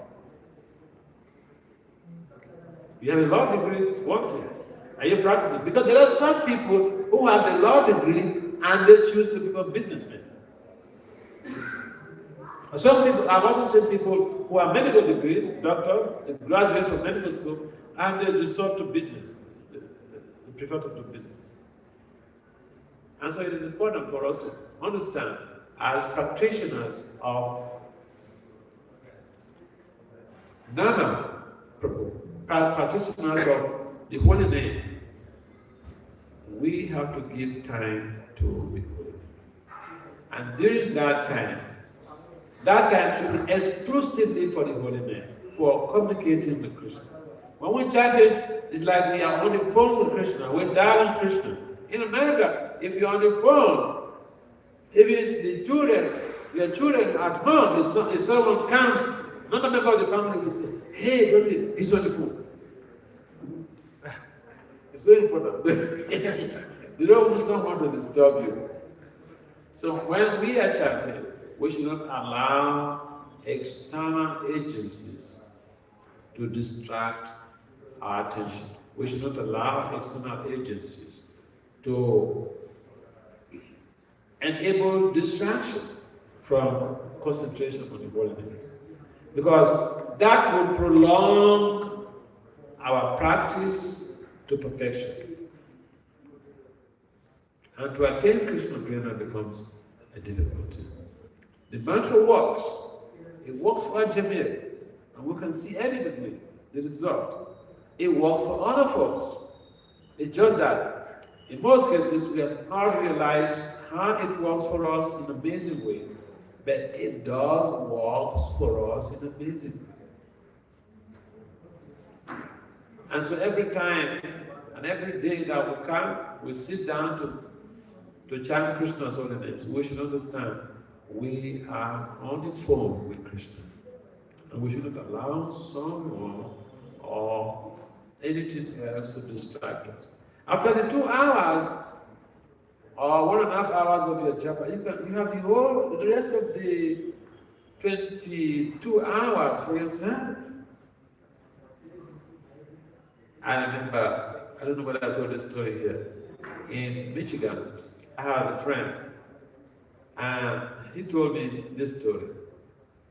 You have a law degree, it's one thing. And you practice it. Because there are some people who have a law degree and they choose to become businessmen. Some people, I've also seen people who have medical degrees, doctors, they graduate from medical school, and they resort to business. They prefer to do business. And so it is important for us to understand, as practitioners of Nana, practitioners of the holy name, we have to give time to the holy name. And during that time should be exclusively for the holy name, for communicating with Krishna. When we chant it, it's like we are on the phone with Krishna, we're dialing Krishna. In America, if you're on the phone, even the children, your children at home, if someone comes, another member of the family will say, hey, don't leave, he's on the phone. It's so important. They don't want someone to disturb you. So when we are chanting, we should not allow external agencies to distract our attention. We should not allow external agencies to enable distraction from concentration on the holy names. Because that would prolong our practice to perfection. And to attain Krishna prema becomes a difficulty. The mantra works. It works for Jamil. And we can see evidently the result. It works for other folks. It's just that in most cases we have not realized how it works for us in amazing ways. But it does work for us in amazing ways. And so every time and every day that we come, we sit down to chant Krishna's holy names. We should understand we are on the phone with Krishna. And we shouldn't allow someone or anything else to distract us. After the 2 hours or 1.5 hours of your japa, you have the rest of the 22 hours for yourself. I remember, I don't know whether I told this story here. In Michigan, I had a friend, and he told me this story.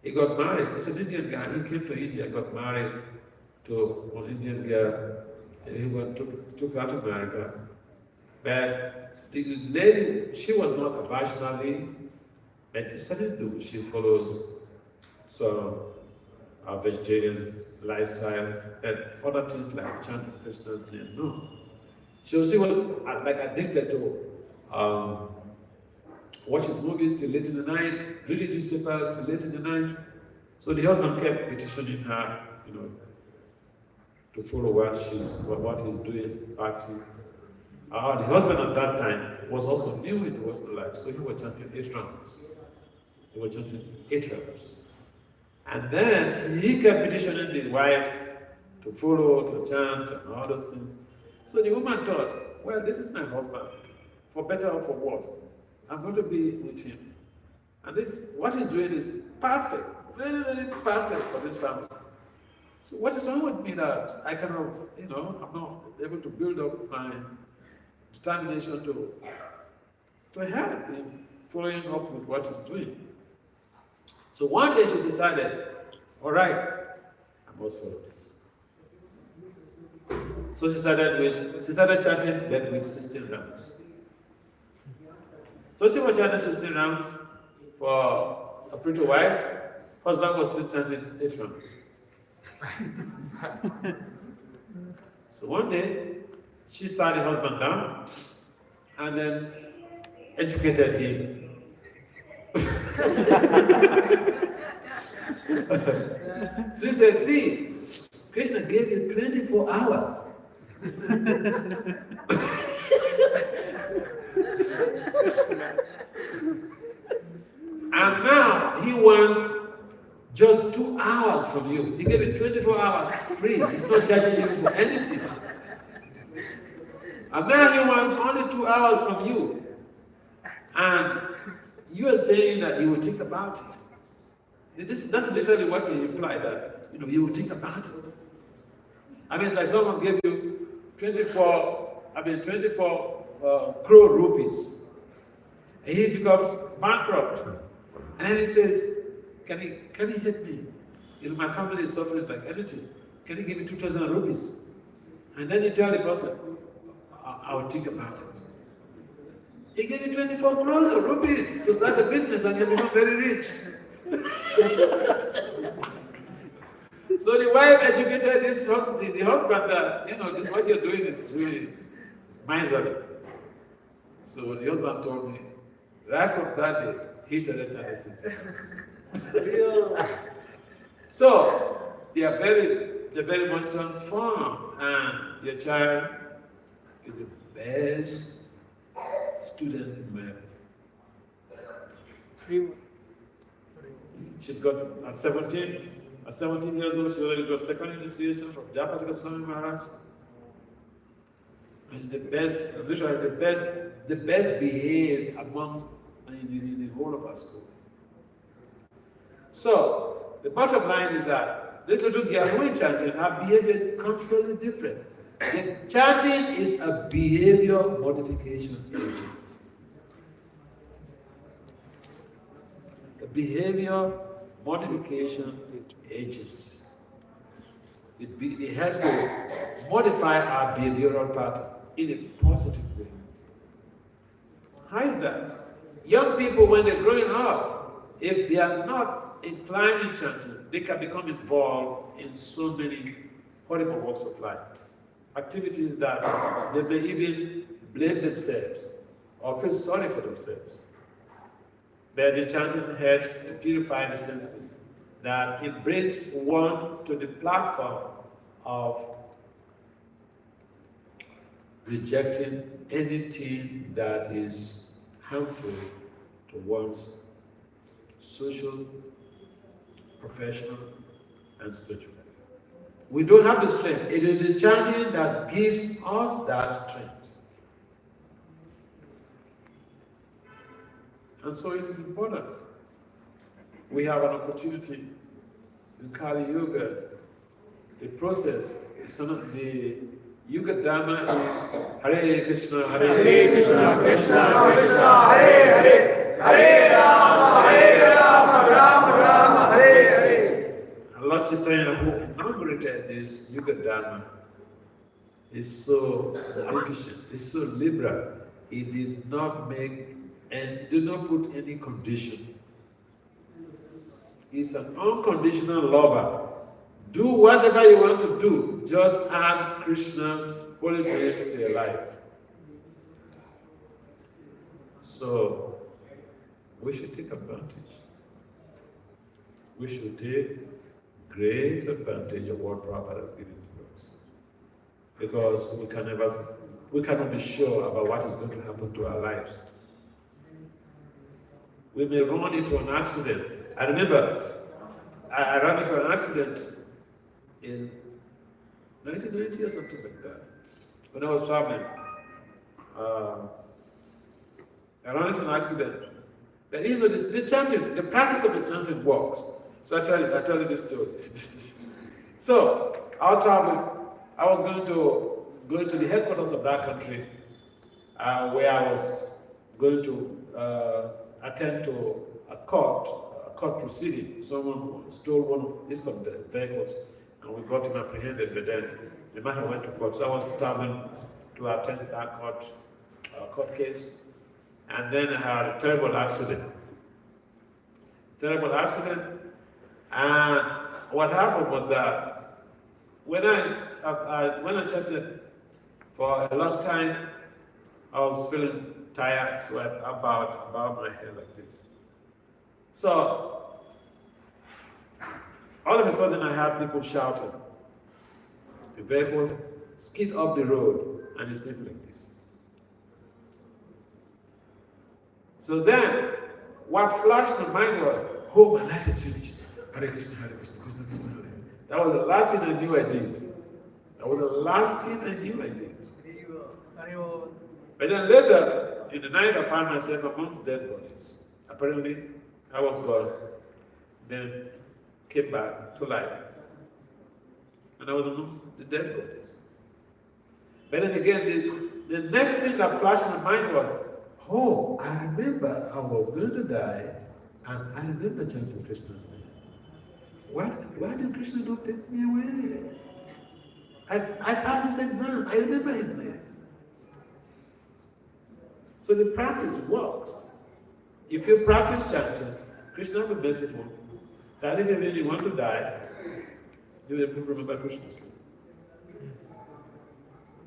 He got married. He's an Indian guy. He came to India, got married to an Indian girl. And he took her to America. But the lady, she was not a Vaishnavi, but she follows Swami. vegetarian lifestyle and other things like chanting Krishna's name. No. So she was like addicted to watching movies till late in the night, reading newspapers till late in the night. So the husband kept petitioning her, to follow what he's doing, Bhakti. The husband at that time was also new in the Western life, so he was chanting 8 rounds. He was chanting 8 rounds. And then he kept petitioning the wife to follow, to chant, and all those things. So the woman thought, well, this is my husband, for better or for worse. I'm going to be with him. And what he's doing is perfect, very, very perfect for this family. So what is wrong with me that I cannot, I'm not able to build up my determination to help him following up with what he's doing. So one day she decided, all right, I must follow this. So she started chanting then with 16 rounds. So she was chanting 16 rounds for a pretty while. Husband was still chanting 8 rounds. So one day, she sat the husband down and then educated him. She said, see, Krishna gave you 24 hours. And now he wants just 2 hours from you. He gave you 24 hours free. He's not charging you for anything. And now he wants only 2 hours from you. And you are saying that you will think about it. That's literally what he implied, that you will think about it. I mean, it's like someone gave you 24 crore rupees. And he becomes bankrupt. And then he says, can you help me? My family is suffering like anything. Can you give me 2,000 rupees? And then you tell the person, I will think about it. He gave you 24 crores of rupees to start a business and you become very rich. So the wife educated the husband that, what you're doing is really miserly. So the husband told me, right from that day, he started chanting 16 rounds. So they're very much transformed, and your child is the best student in America. She's got at 17 years old, she already got second initiation from Japanese Swami Maharaj. And she's the best, literally the best behaved amongst in the whole of our school. So the bottom line is that this little girl who is chanting, her behavior is completely different. The chanting is a behavior modification agent. The behavior modification agents. It helps to modify our behavioral pattern in a positive way. How is that? Young people, when they're growing up, if they are not inclined in chanting, they can become involved in so many horrible walks of life. Activities that they may even blame themselves or feel sorry for themselves. But the chanting helps to purify the senses, that it brings one to the platform of rejecting anything that is harmful to one's social, professional, and spiritual life. We don't have the strength. It is the chanting that gives us that strength. And so it is important. We have an opportunity in Kali Yuga. The process is the Yuga Dharma is Hare Krishna, Hare Krishna, Krishna Krishna, Hare Hare, Hare Rama, Rama Rama, Hare Hare. And Lord Chaitanya, who inaugurated this Yuga Dharma, is so efficient, is so liberal. He did not put any condition. He's an unconditional lover. Do whatever you want to do, just add Krishna's holy names to your life. So, we should take advantage. We should take great advantage of what Prabhupada has given to us. Because we cannot be sure about what is going to happen to our lives. We may run into an accident. I remember, I ran into an accident in 1990 or something like that. When I was traveling, I ran into an accident. The chanting, the practice of the chanting works. So I tell you this story. So I was traveling. I was going to the headquarters of that country, where I was going to attend to a court proceeding. Someone stole one of his vehicles, and we got him apprehended. But then the matter went to court. So I was traveling to attend that court case, and then I had a terrible accident. And what happened was that when I chatted for a long time, I was feeling tired, sweat about my head like this. So all of a sudden I heard people shouting. The vehicle skid up the road and it's people like this. So then what flashed my mind was, oh, my life is finished. Hare Krishna, Hare Krishna, Krishna Krishna, Hare. That was the last thing I knew I did. But then later, in the night, I found myself among dead bodies. Apparently, I was gone. Then came back to life. And I was amongst the dead bodies. But then again, the next thing that flashed in my mind was, oh, I remember I was going to die, and I remember chanting Krishna's name. Why did Krishna not take me away? I passed this exam. I remember his name. So the practice works. If you practice chanting, Krishna will be merciful. That if you want to die, you will remember Krishna's name.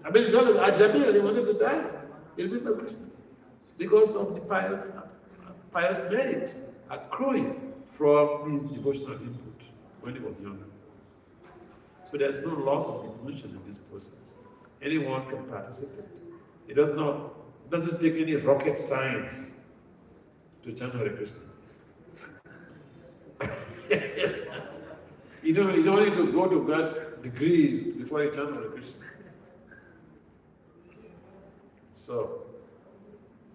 I mean, Ajamil, he wanted to die. He remembered Krishna's name. Because of the pious merit accruing from his devotional input when he was younger. So there's no loss of devotion in this process. Anyone can participate. It doesn't take any rocket science to chant Hare Krishna. You don't need to go to get degrees before you chant Hare Krishna. So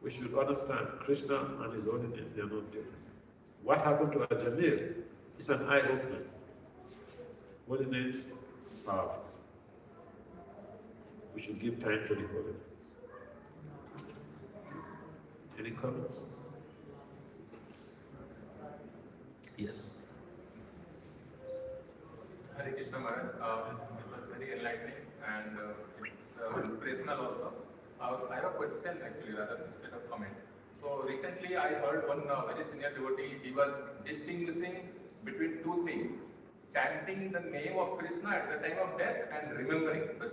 we should understand Krishna and his holy name, they are not different. What happened to Ajamil is an eye-opener. Holy names, powerful. We should give time to the holy names. Any comments? Yes. Hare Krishna Maharaj, it was very enlightening and inspirational also. I have a question actually rather instead of comment. So recently I heard one very senior devotee, he was distinguishing between two things. Chanting the name of Krishna at the time of death and remembering. So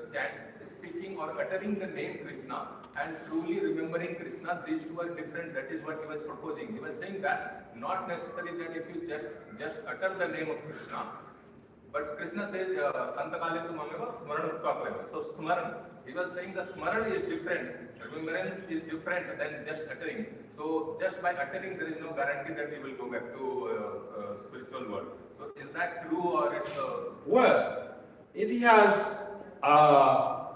speaking or uttering the name Krishna and truly remembering Krishna, these two are different. That is what he was proposing. He was saying that not necessary that if you just utter the name of Krishna, but Krishna says, Antakale tu mameva smaran utpakaleva. So smaran, he was saying the smaran is different, remembrance is different than just uttering. So just by uttering, there is no guarantee that you will go back to spiritual world. So is that true or it's Well, if he has a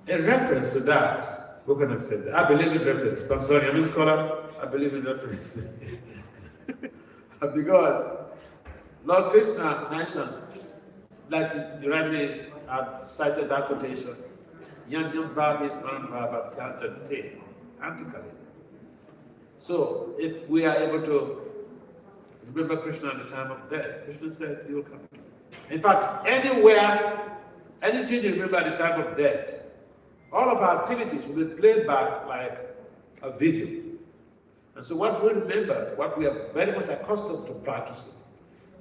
reference to that, we can accept that. I believe in references. I'm sorry, I'm a scholar. I believe in references. Because Lord Krishna mentions, like you rightly cited that quotation, Yanyam Bhavi Smaran Bhava Tyajante Antikali. So if we are able to remember Krishna at the time of death, Krishna said he will come. In fact, anywhere, anything you remember at the time of death, all of our activities will be played back like a video. And so what we remember, what we are very much accustomed to practicing,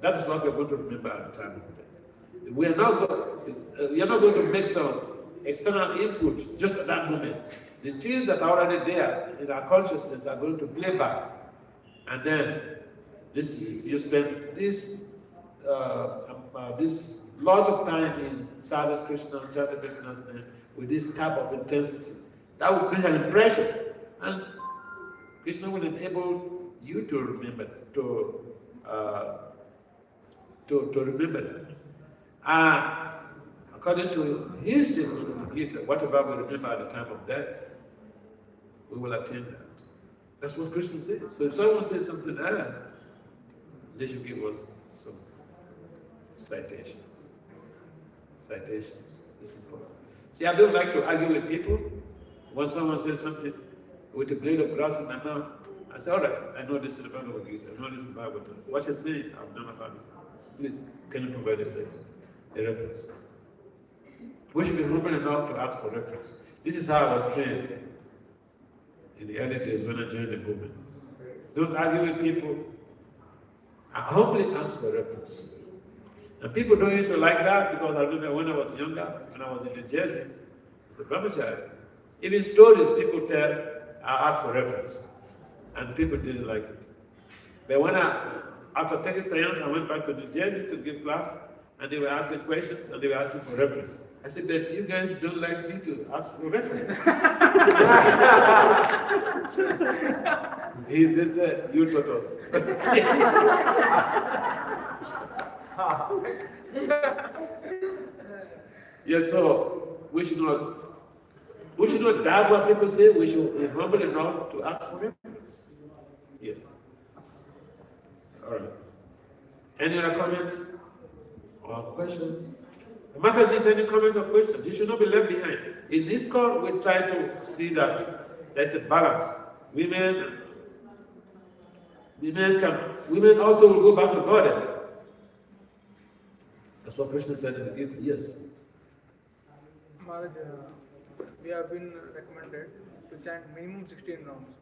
that is what we are going to remember at the time of death. We are not going to make some external input just at that moment. The things that are already there in our consciousness are going to play back, and then you spend this lot of time in Sadhu Krishna's name with this type of intensity. That will create an impression, and Krishna will enable you to remember to remember that. According to his statement in the Gita, whatever we remember at the time of death, we will attain that. That's what Krishna says. So if someone says something else, they should give us some citations. Citations. It's important. See, I don't like to argue with people. When someone says something with a blade of grass in my mouth, I say, all right, I know this is the Bible Gita, I know this is the Bible. What you're saying, I've never heard it. Please, can you provide a reference? We should be humble enough to ask for reference. This is how I was trained in the early days when I joined the movement. Don't argue with people. I humbly ask for reference. And people don't used to like that because I remember when I was younger, when I was in New Jersey, as a brahmachari, even stories people tell, I ask for reference. And people didn't like it. But when after taking science, I went back to New Jersey to give class, and they were asking questions, and they were asking for reference. I said, but you guys don't like me to ask for reference. They said, you taught us. Yes, so we should not doubt what people say. We should be humble enough to ask for reference. Yeah. All right. Any other comments or questions? Mataji, any comments or questions? You should not be left behind. In this call, we try to see that there's a balance. Women also will go back to God. That's what Krishna said in the Gita. Yes. Maharaj, we have been recommended to chant minimum 16 rounds.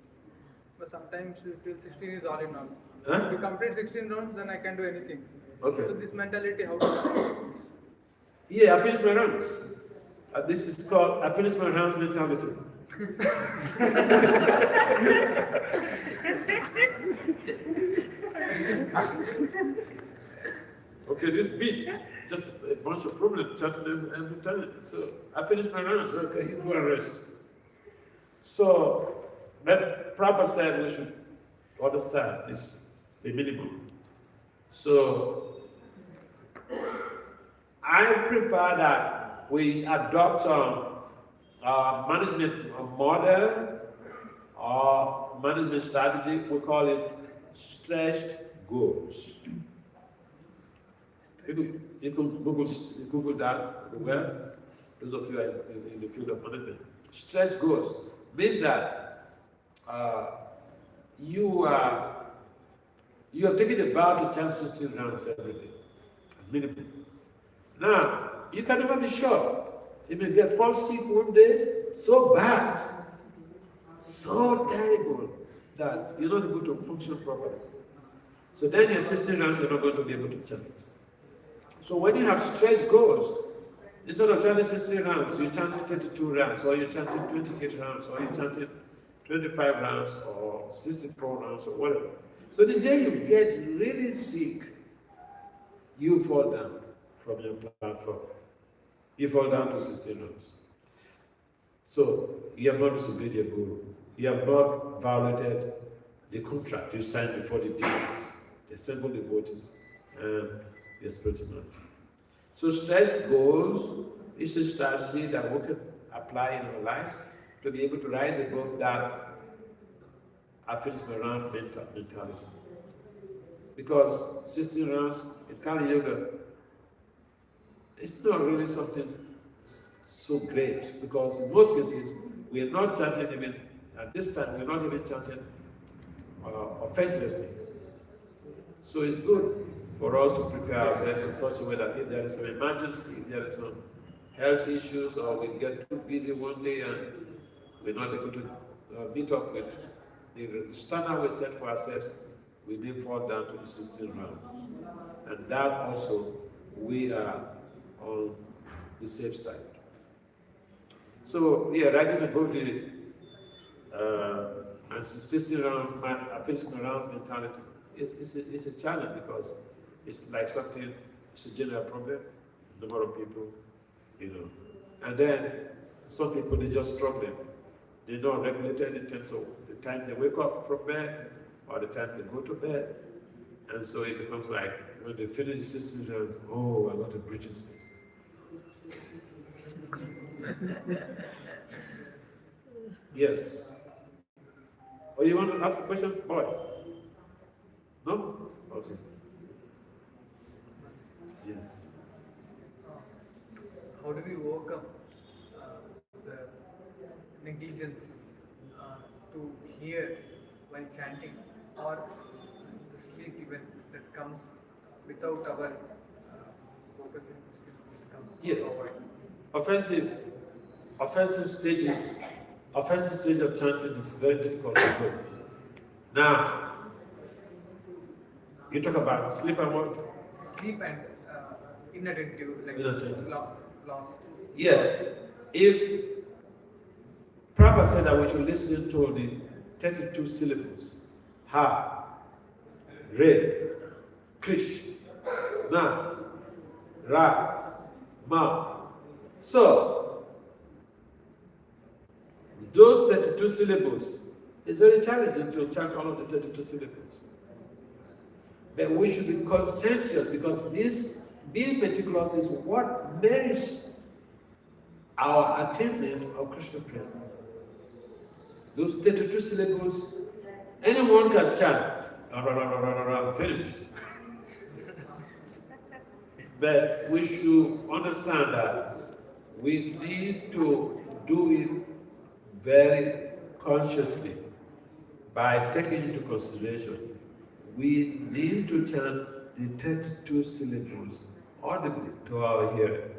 But sometimes we feel 16 is all in all. Huh? If we complete 16 rounds, then I can do anything. Okay. So this mentality, how to do Yeah, I finished my rounds. This is called, I finished my rounds mentality. Okay, this beats just a bunch of problems chanting every time. So I finished my rounds. Okay, you go and rest. So, but Prabhupada said we should understand this the minimum. So I prefer that we adopt a management model or management strategy. We call it stretched goals. You could Google that where those of you are in the field of management. Stretch goals means that you are taking a vow to chant 16 rounds every day, as minimum. Now, you can never be sure. You may fall sick one day, so bad, so terrible, that you're not able to function properly. So then your 16 rounds, you're not going to be able to chant. So when you have stretch goals, instead of chanting 16 rounds, you're chanting 32 rounds, or you're chanting 28 rounds, or you're chanting 25 rounds, or 64 rounds, or whatever. So the day you get really sick, you fall down from your platform. You fall down to 16 rounds. So you have not disobeyed your guru. You have not violated the contract you signed before the deities, the simple devotees, and your spiritual master. So stretch goals is a strategy that we can apply in our lives to be able to rise above that I finished my round mentality. Because 16 rounds in Kali Yoga, it's not really something so great, because in most cases we are not chanting even at this time, we're not even chanting offenselessly. So it's good for us to prepare ourselves in such a way that if there is an emergency, if there is some health issues, or we get too busy one day and we're not able to meet up with the standard we set for ourselves, we may fall down to the 16 round. And that also, we are on the safe side. So, yeah, writing about the insisting on finishing around mentality is a challenge because it's like something, it's a general problem, number of people, And then some people, they just struggling. They're not regulated in terms of the times they wake up from bed or the time they go to bed. And so it becomes like when they finish the system, oh, I got a breathing space. Yes. Oh, you want to ask a question? Boy? No? Okay. Yes. How do we overcome the negligence to hear while chanting, or the sleep even that comes without our focusing, Yeah. Offensive stage of chanting is very difficult to do. Now, you talk about sleep and what? Sleep and inattentive, like Inattentive. lost. Yeah. If Prabhupada said that we should listen to the 32 syllables, Ha, Re, Krish, Na, Ra, Ma. So, those 32 syllables, it's very challenging to chant all of the 32 syllables. But we should be conscientious because this, being meticulous, is what merits our attainment of Krishna prayer. Those 32 syllables, anyone can chant, finish. But we should understand that we need to do it very consciously by taking into consideration. We need to chant the 32 syllables audibly to our hearing.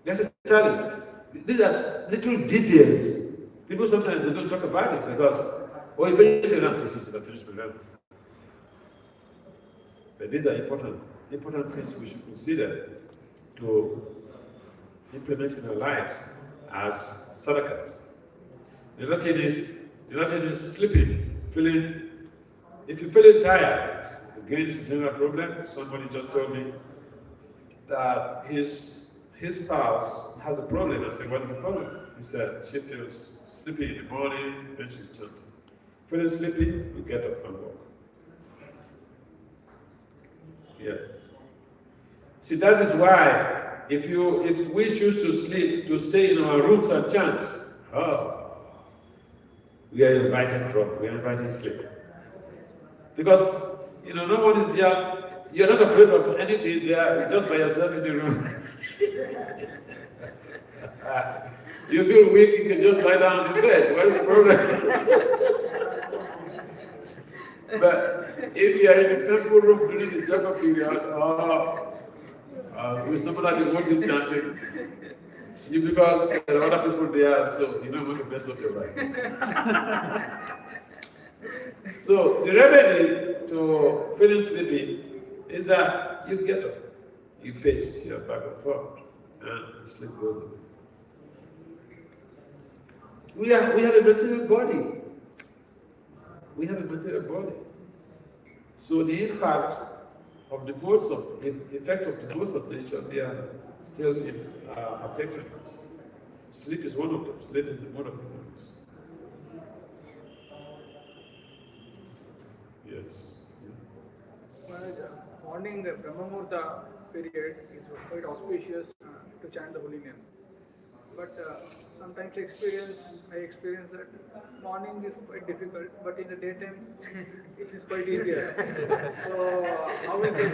That's a challenge. These are little details. People sometimes they don't talk about it because, you finish your answers, I finished my answer. But these are important things we should consider to implement in our lives as sadhakas. The other thing is sleeping, if you're feeling tired, again, it's a general problem. Somebody just told me that his spouse has a problem. I said, what is the problem? He said, she feels sleepy in the morning when she's chanting. Feeling sleepy, you get up and walk. Yeah. See, that is why if we choose to sleep, to stay in our rooms and chant, we are inviting trouble, we are inviting sleep. Because, no one is there, you're not afraid of anything there, you're just by yourself in the room. You feel weak, you can just lie down in bed. What is the problem? But if you are in the temple room during the japa period, with somebody who is chanting, because there are other people there, so you don't want to mess up your life. So the remedy to feeling sleepy is that you get up, you pace your back and forth, and sleep goes away. We have a material body. We have a material body. So the impact of the modes of effect of the modes of nature, they are still affecting us. Sleep is one of them. Sleep is the mode of happiness. Yes. Morning Brahma Muhurta period is quite auspicious to chant the holy name. But sometimes I experience that morning is quite difficult, but in the daytime it is quite easier. So how is it?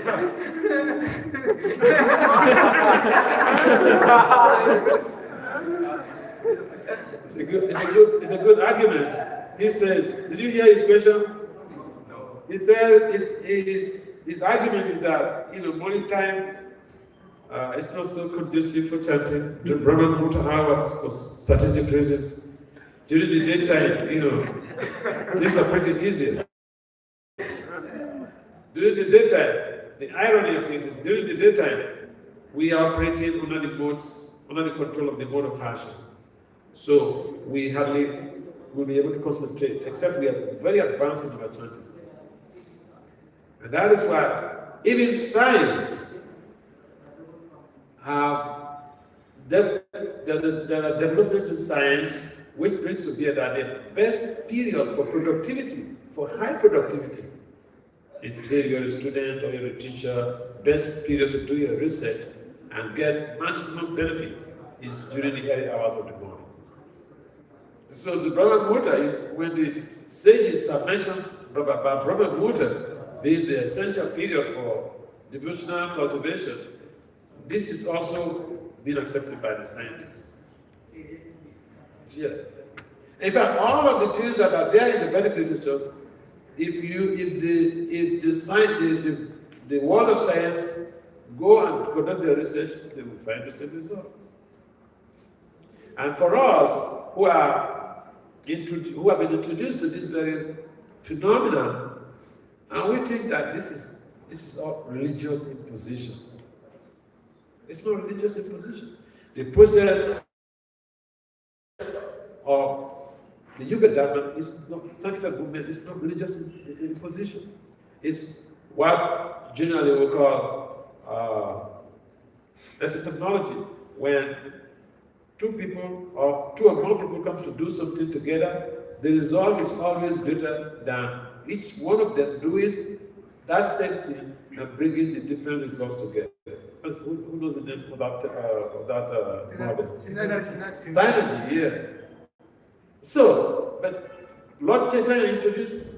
It's a good argument. He says, did you hear his question? No. He says his argument is that morning time it's not so conducive for chanting. The Brahman Muhurta hours for strategic reasons. During the daytime, things are pretty easy. During the daytime, the irony of it is during the daytime, we are operating under the control of the mode of passion. So we hardly will be able to concentrate, except we are very advanced in our chanting. And that is why even science have there are developments in science which brings to bear that the best periods for productivity, for high productivity, if say you're a student or you're a teacher, best period to do your research and get maximum benefit is during the early hours of the morning. So the Brahma Muhurta is when the sages have mentioned Brahma Muhurta being the essential period for devotional cultivation. This is also being accepted by the scientists. Yeah. In fact, all of the things that are there in the Vedic literatures, if the world of science go and conduct their research, they will find the same results. And for us who have been introduced to this very phenomenon, and we think that this is all religious imposition. It's not religious imposition. The process of the Yuga Dharma is not Sankirtan movement, it's not religious imposition. It's what generally we call as a technology. When two people or two or more people come to do something together, the result is always greater than each one of them doing that same thing and bringing the different results together. Who knows the name of that model? Synergy, yeah. So, but Lord Chaitanya introduced,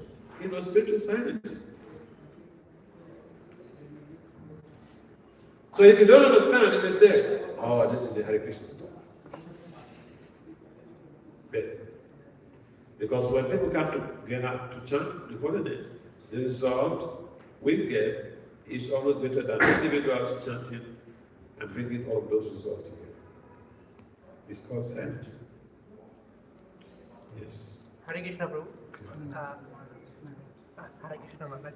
spiritual synergy. So if you don't understand, you may say, oh, this is the Hare Krishna stuff. Because when people come together to chant the holy names, the result we get is always better than individuals chanting and bringing all of those results together. It's called synergy. Yes. Hare Krishna, Prabhu. Hare Krishna, Maharaj.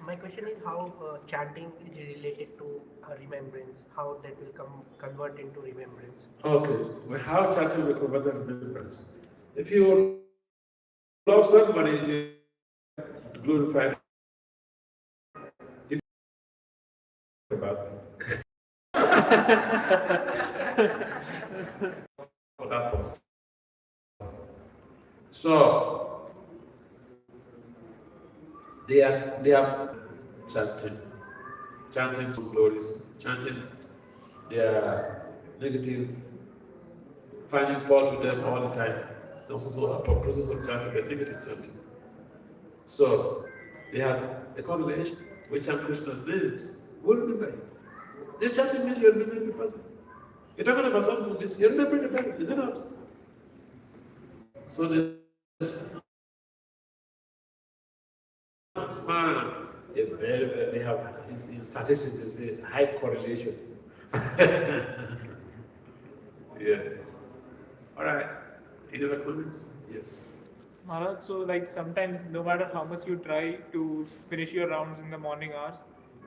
My question is how chanting is related to remembrance, how that will convert into remembrance. Okay, well, how chanting will convert into remembrance. If you love somebody, you glorify about for that person. So they are chanting glories, chanting their negative, finding fault with them all the time. There's also a process of chanting, but negative chanting. So they have a congregation which chant Krishna's names. What remember it? The chanting means you remember the person. You're talking about something means you remember the person, is it not? So this smart, they have in statistics they say high correlation. Yeah. All right. Any other comments? Yes. Maharaj, so like sometimes no matter how much you try to finish your rounds in the morning hours,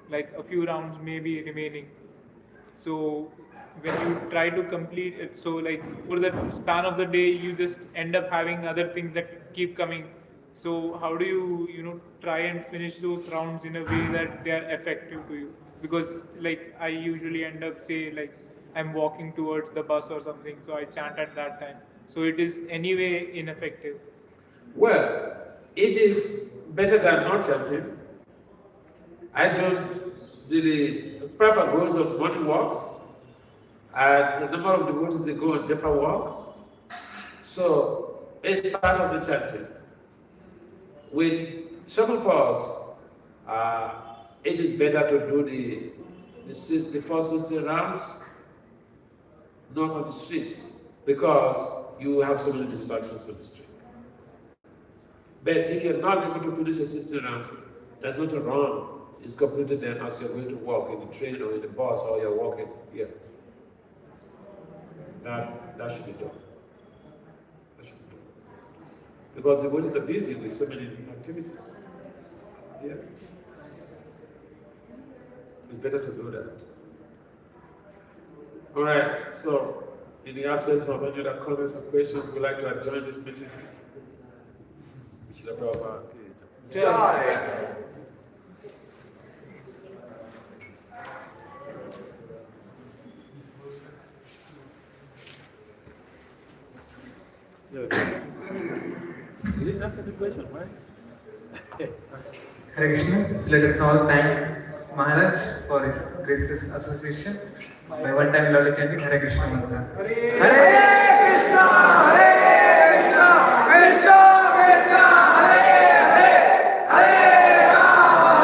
like a few rounds may be remaining. So when you try to complete it, so like for the span of the day, you just end up having other things that keep coming. So how do you try and finish those rounds in a way that they are effective to you? Because like I usually end up say like I'm walking towards the bus or something, so I chant at that time. So it is anyway ineffective. Well, it is better than not chanting. I don't really, Prabhupada goes on morning walks, and the number of devotees they go on japa walks. So it's part of the chanting. With some of us, it is better to do the first 60 rounds, not on the streets, because you have so many distractions on the street. But if you're not able to finish the 60 rounds, there's nothing wrong. It's completed then as you're going to walk in the train or in the bus or you're walking. Yeah. That should be done. That should be done. Because the devotees are busy with so many activities. Yeah. It's better to do that. All right, so in the absence of any other comments or questions, we'd like to adjourn this meeting. Srila Prabhupada. Jai. You didn't answer the question, right? Hare Krishna. So let us all thank Maharaj for his gracious association by one time lovely chanting Hare Krishna mantra. Hare Krishna, Hare Krishna, Krishna Krishna, Hare Hare, Hare Rama,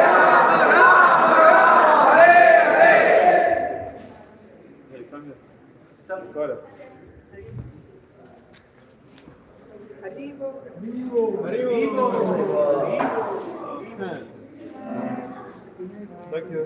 Rama Rama, Hare Hare. Hey, come here. Got it. Thank you.